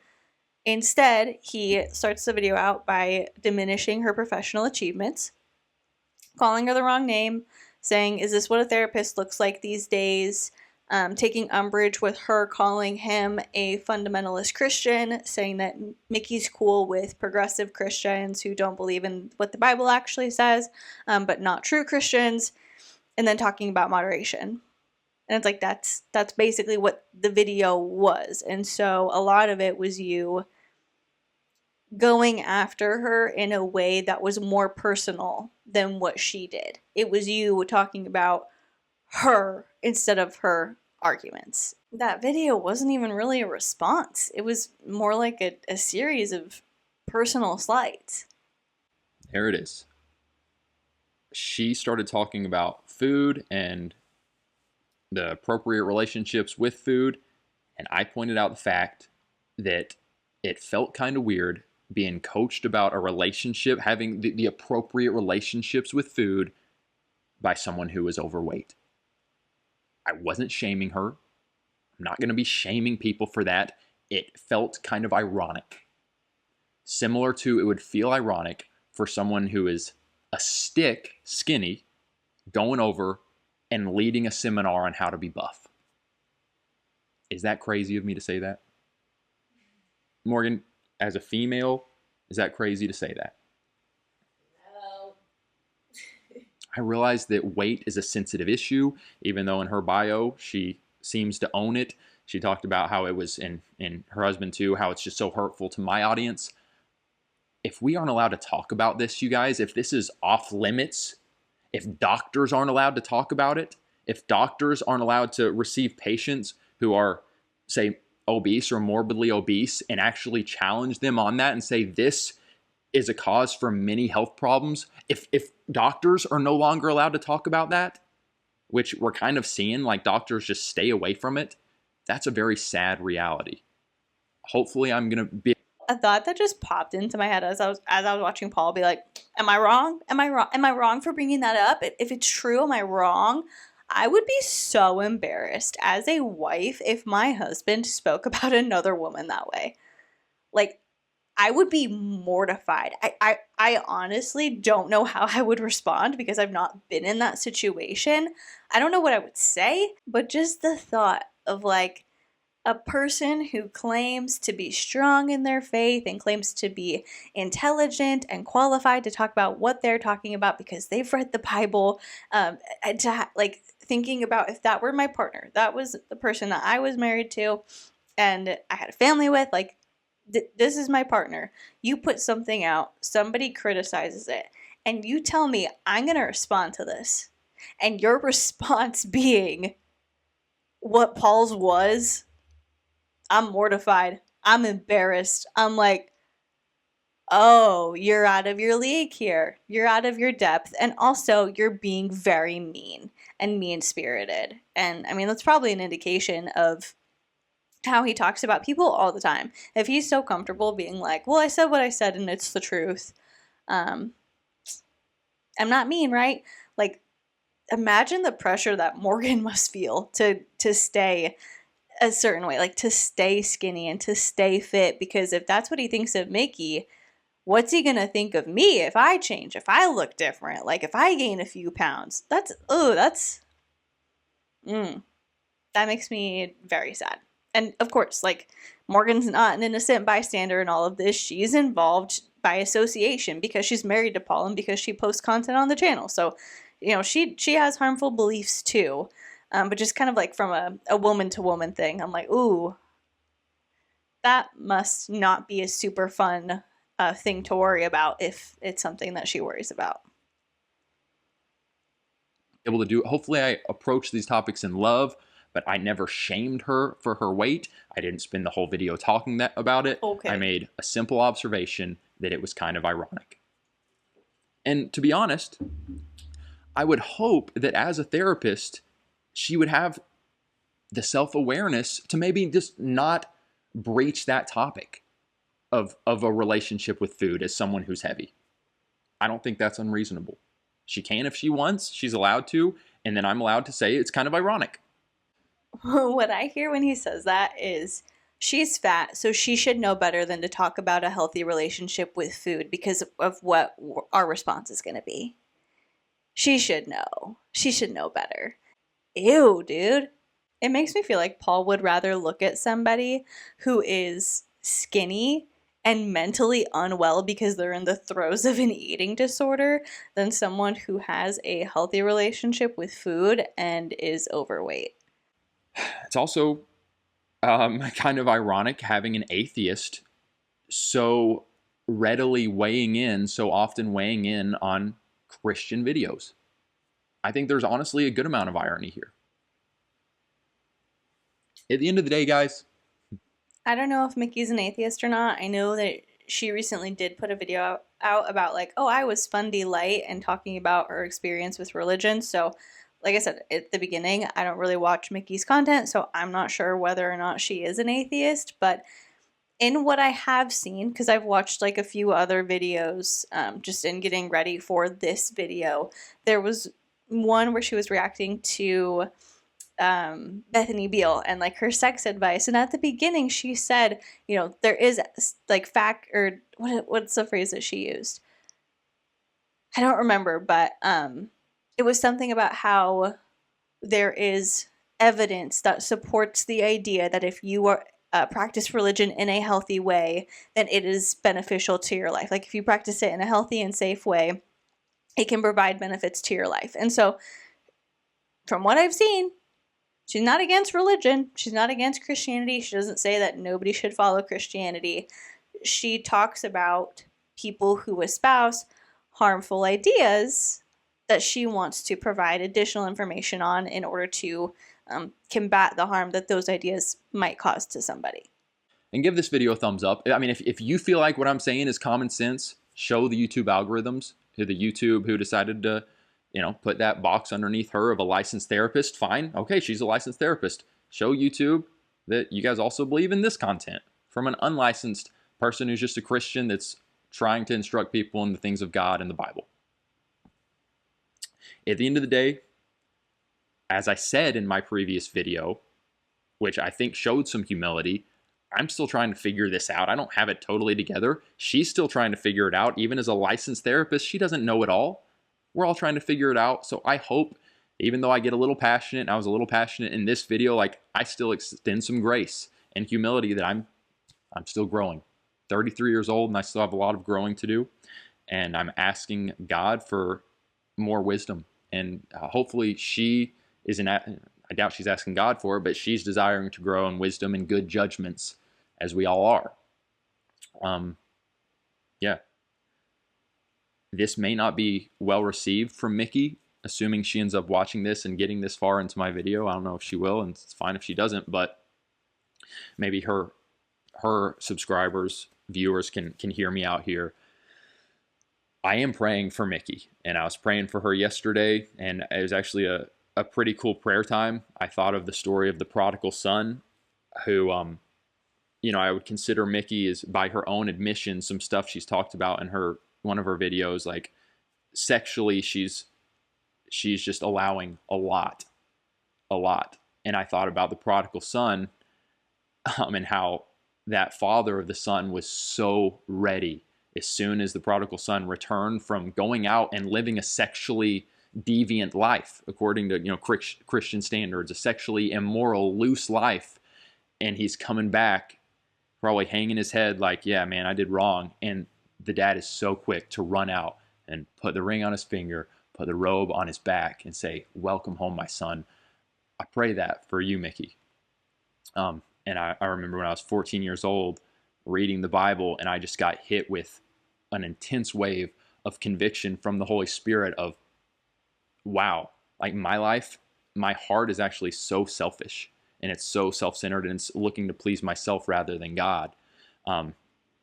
A: Instead, he starts the video out by diminishing her professional achievements, calling her the wrong name, saying, is this what a therapist looks like these days? Taking umbrage with her calling him a fundamentalist Christian, saying that Mickey's cool with progressive Christians who don't believe in what the Bible actually says, but not true Christians, and then talking about moderation. And it's like, that's basically what the video was. And so a lot of it was you going after her in a way that was more personal than what she did. It was you talking about her instead of her arguments. That video wasn't even really a response. It was more like a series of personal slights.
B: There it is. She started talking about food and the appropriate relationships with food, and I pointed out the fact that it felt kind of weird being coached about a relationship, having the appropriate relationships with food by someone who is overweight. I wasn't shaming her. I'm not going to be shaming people for that. It felt kind of ironic. Similar to, it would feel ironic for someone who is a stick skinny going over and leading a seminar on how to be buff. Is that crazy of me to say that? Morgan, as a female, is that crazy to say that?
A: No.
B: I realize that weight is a sensitive issue, even though in her bio, she seems to own it. She talked about how it was in her husband too, how it's just so hurtful to my audience. If we aren't allowed to talk about this, you guys, if this is off limits, if doctors aren't allowed to talk about it, if doctors aren't allowed to receive patients who are, say, obese or morbidly obese and actually challenge them on that and say this is a cause for many health problems, if doctors are no longer allowed to talk about that, which we're kind of seeing, like doctors just stay away from it, that's a very sad reality. Hopefully I'm going to be...
A: A thought that just popped into my head as I was watching Paul be like, am I wrong? Am I wrong? Am I wrong for bringing that up? If it's true, am I wrong? I would be so embarrassed as a wife if my husband spoke about another woman that way. Like, I would be mortified. I honestly don't know how I would respond because I've not been in that situation. I don't know what I would say, but just the thought of like a person who claims to be strong in their faith and claims to be intelligent and qualified to talk about what they're talking about because they've read the Bible, like thinking about if that were my partner, that was the person that I was married to and I had a family with, like, this is my partner. You put something out, somebody criticizes it, and you tell me I'm going to respond to this. And your response being what Paul's was, I'm mortified. I'm embarrassed. I'm like, oh, you're out of your league here. You're out of your depth. And also, you're being very mean and mean-spirited. And I mean, that's probably an indication of how he talks about people all the time. If he's so comfortable being like, well, I said what I said and it's the truth. I'm not mean, right? Like, imagine the pressure that Morgan must feel to stay a certain way, like to stay skinny and to stay fit, because if that's what he thinks of Mickey, what's he gonna think of me if I change, if I look different, like if I gain a few pounds? That makes me very sad. And of course, like, Morgan's not an innocent bystander in all of this. She's involved by association because she's married to Paul and because she posts content on the channel. So, you know, she has harmful beliefs too. But just kind of like from a woman to woman thing, I'm like, ooh, that must not be a super fun thing to worry about if it's something that she worries about.
B: Able to do. Hopefully I approach these topics in love, but I never shamed her for her weight. I didn't spend the whole video talking about it.
A: Okay.
B: I made a simple observation that it was kind of ironic. And to be honest, I would hope that as a therapist, she would have the self-awareness to maybe just not breach that topic of a relationship with food as someone who's heavy. I don't think that's unreasonable. She can if she wants, she's allowed to, and then I'm allowed to say it's kind of ironic.
A: What I hear when he says that is, she's fat, so she should know better than to talk about a healthy relationship with food because of what our response is going to be. She should know. She should know better. Ew, dude. It makes me feel like Paul would rather look at somebody who is skinny and mentally unwell because they're in the throes of an eating disorder than someone who has a healthy relationship with food and is overweight.
B: It's also kind of ironic having an atheist so readily so often weighing in on Christian videos. I think there's honestly a good amount of irony here. At the end of the day, guys,
A: I don't know if Mickey's an atheist or not. I know that she recently did put a video out about like, oh, I was Fundy Light, and talking about her experience with religion. So, like I said at the beginning, I don't really watch Mickey's content, so I'm not sure whether or not she is an atheist. But in what I have seen, because I've watched like a few other videos just in getting ready for this video, there was one where she was reacting to Bethany Beal and like her sex advice, and at the beginning she said, you know, there is like fact, or what's the phrase that she used? I don't remember, but it was something about how there is evidence that supports the idea that if you are practice religion in a healthy way, then it is beneficial to your life. Like if you practice it in a healthy and safe way, it can provide benefits to your life. And so from what I've seen, she's not against religion. She's not against Christianity. She doesn't say that nobody should follow Christianity. She talks about people who espouse harmful ideas that she wants to provide additional information on in order to combat the harm that those ideas might cause to somebody.
B: And give this video a thumbs up. I mean, if you feel like what I'm saying is common sense, show the YouTube algorithms, to the YouTube who decided to, put that box underneath her of a licensed therapist. Fine. Okay, she's a licensed therapist. Show YouTube that you guys also believe in this content from an unlicensed person who's just a Christian that's trying to instruct people in the things of God and the Bible. At the end of the day, as I said in my previous video, which I think showed some humility, I'm still trying to figure this out. I don't have it totally together. She's still trying to figure it out. Even as a licensed therapist, she doesn't know it all. We're all trying to figure it out. So I hope, even though I get a little passionate, and I was a little passionate in this video, like I still extend some grace and humility that I'm still growing. 33 years old and I still have a lot of growing to do. And I'm asking God for more wisdom. And hopefully she is I doubt she's asking God for it, but she's desiring to grow in wisdom and good judgments, as we all are. Yeah. This may not be well received from Mickey, assuming she ends up watching this and getting this far into my video. I don't know if she will, and it's fine if she doesn't, but maybe her subscribers, viewers can hear me out here. I am praying for Mickey, and I was praying for her yesterday, and it was actually a pretty cool prayer time. I thought of the story of the prodigal son, who, I would consider Mickey is, by her own admission, some stuff she's talked about in one of her videos, like sexually, she's just allowing a lot. And I thought about the prodigal son, and how that father of the son was so ready as soon as the prodigal son returned from going out and living a sexually deviant life, according to Christian standards, a sexually immoral, loose life, and he's coming back, probably hanging his head like, yeah, man, I did wrong. And the dad is so quick to run out and put the ring on his finger, put the robe on his back, and say, welcome home, my son. I pray that for you, Mickey. And I remember when I was 14 years old reading the Bible, and I just got hit with an intense wave of conviction from the Holy Spirit of, wow, like my life, my heart is actually so selfish, and it's so self-centered, and it's looking to please myself rather than God. And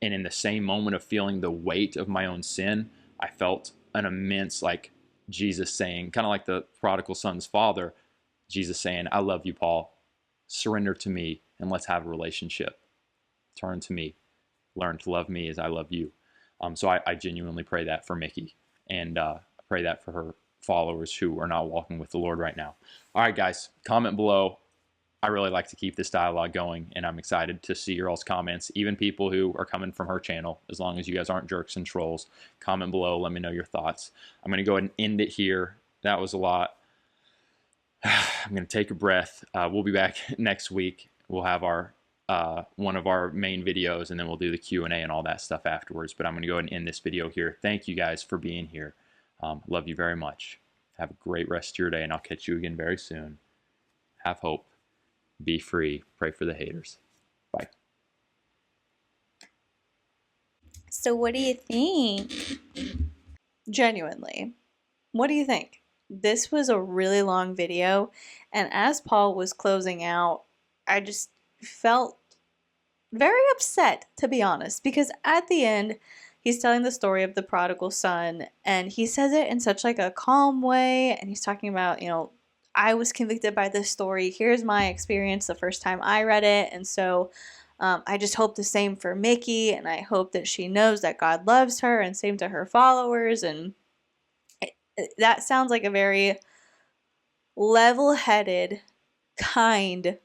B: in the same moment of feeling the weight of my own sin, I felt an immense, like Jesus saying, kind of like the prodigal son's father, Jesus saying, I love you, Paul. Surrender to me, and let's have a relationship. Turn to me. Learn to love me as I love you. So I genuinely pray that for Mickey, and pray that for her followers who are not walking with the Lord right now. All right, guys, comment below. I really like to keep this dialogue going, and I'm excited to see your all's comments, even people who are coming from her channel, as long as you guys aren't jerks and trolls. Comment below. Let me know your thoughts. I'm going to go ahead and end it here. That was a lot. I'm going to take a breath. We'll be back next week. We'll have our one of our main videos, and then we'll do the Q&A and all that stuff afterwards. But I'm going to go ahead and end this video here. Thank you guys for being here. Love you very much. Have a great rest of your day, and I'll catch you again very soon. Have hope. Be free. Pray for the haters. Bye.
A: So what do you think? Genuinely, what do you think? This was a really long video, and as Paul was closing out, I just felt very upset, to be honest, because at the end, he's telling the story of the prodigal son, and he says it in such like a calm way, and he's talking about, I was convicted by this story. Here's my experience the first time I read it, and so I just hope the same for Mickey, and I hope that she knows that God loves her, and same to her followers, and that sounds like a very level-headed, kind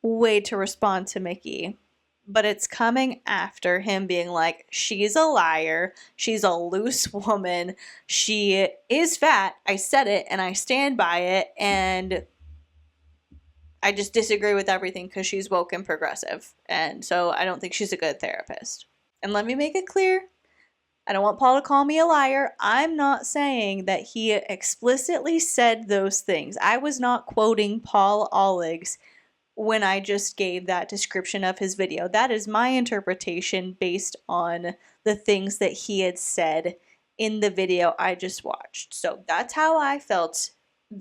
A: way to respond to Mickey. But it's coming after him being like, she's a liar, she's a loose woman, she is fat, I said it and I stand by it, and I just disagree with everything because she's woke and progressive, and so I don't think she's a good therapist. And let me make it clear, I don't want Paul to call me a liar. I'm not saying that he explicitly said those things. I was not quoting Paul Olligs when I just gave that description of his video. That is my interpretation based on the things that he had said in the video I just watched. So that's how I felt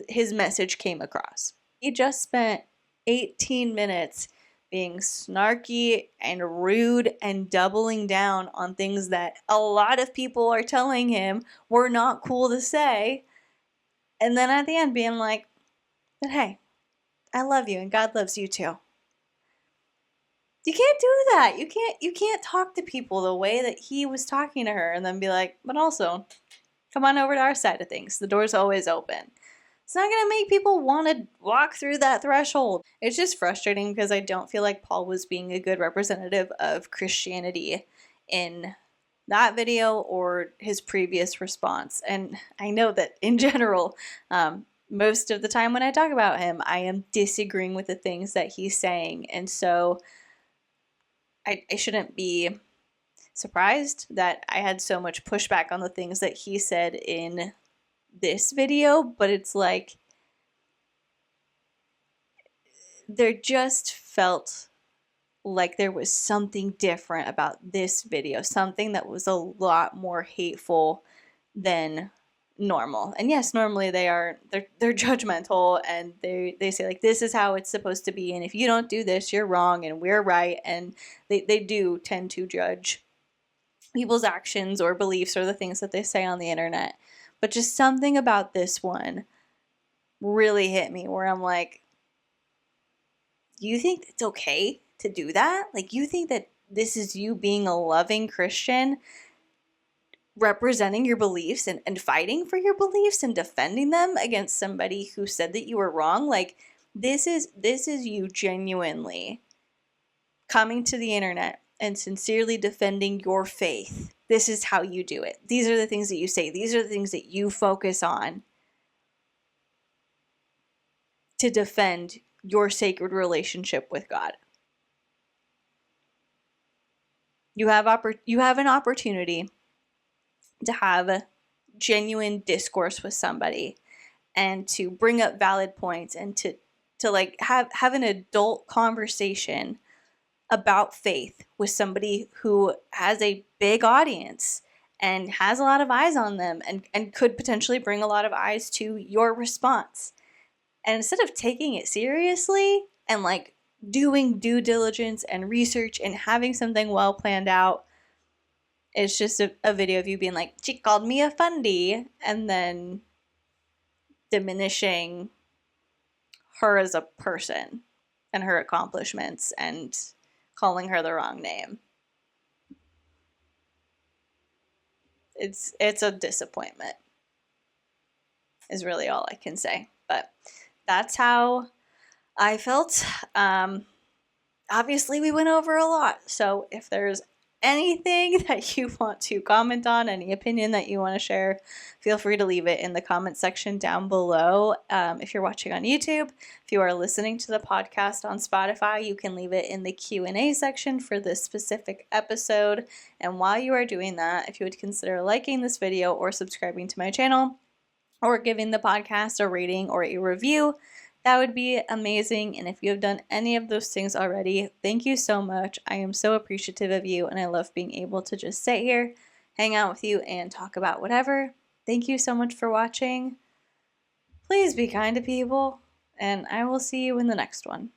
A: his message came across. He just spent 18 minutes being snarky and rude and doubling down on things that a lot of people are telling him were not cool to say. And then at the end being like, but hey, I love you and God loves you too. You can't do that. You can't talk to people the way that he was talking to her and then be like, but also, come on over to our side of things. The door's always open. It's not going to make people want to walk through that threshold. It's just frustrating because I don't feel like Paul was being a good representative of Christianity in that video or his previous response. And I know that in general, most of the time when I talk about him, I am disagreeing with the things that he's saying. And so I shouldn't be surprised that I had so much pushback on the things that he said in this video, but it's like there just felt like there was something different about this video, something that was a lot more hateful than normal. And yes, normally they're judgmental and they say like, this is how it's supposed to be, and if you don't do this, you're wrong and we're right, and they do tend to judge people's actions or beliefs or the things that they say on the internet. But just something about this one really hit me where I'm like, you think it's okay to do that? Like, you think that this is you being a loving Christian, representing your beliefs and fighting for your beliefs and defending them against somebody who said that you were wrong? Like, this is you genuinely coming to the internet and sincerely defending your faith. This is how you do it. These are the things that you say. These are the things that you focus on to defend your sacred relationship with God. You have an opportunity to have genuine discourse with somebody and to bring up valid points and to like have an adult conversation about faith with somebody who has a big audience and has a lot of eyes on them and could potentially bring a lot of eyes to your response. And instead of taking it seriously and like doing due diligence and research and having something well planned out, it's just a video of you being like, she called me a fundy, and then diminishing her as a person and her accomplishments and calling her the wrong name. It's a disappointment, is really all I can say. But that's how I felt. Obviously, we went over a lot. So if there's anything that you want to comment on, any opinion that you want to share, feel free to leave it in the comment section down below. If you're watching on YouTube, if you are listening to the podcast on Spotify, you can leave it in the Q&A section for this specific episode. And while you are doing that, if you would consider liking this video or subscribing to my channel or giving the podcast a rating or a review, That would be amazing. And if you have done any of those things already, thank you so much. I am so appreciative of you, and I love being able to just sit here, hang out with you, and talk about whatever. Thank you so much for watching. Please be kind to people, and I will see you in the next one.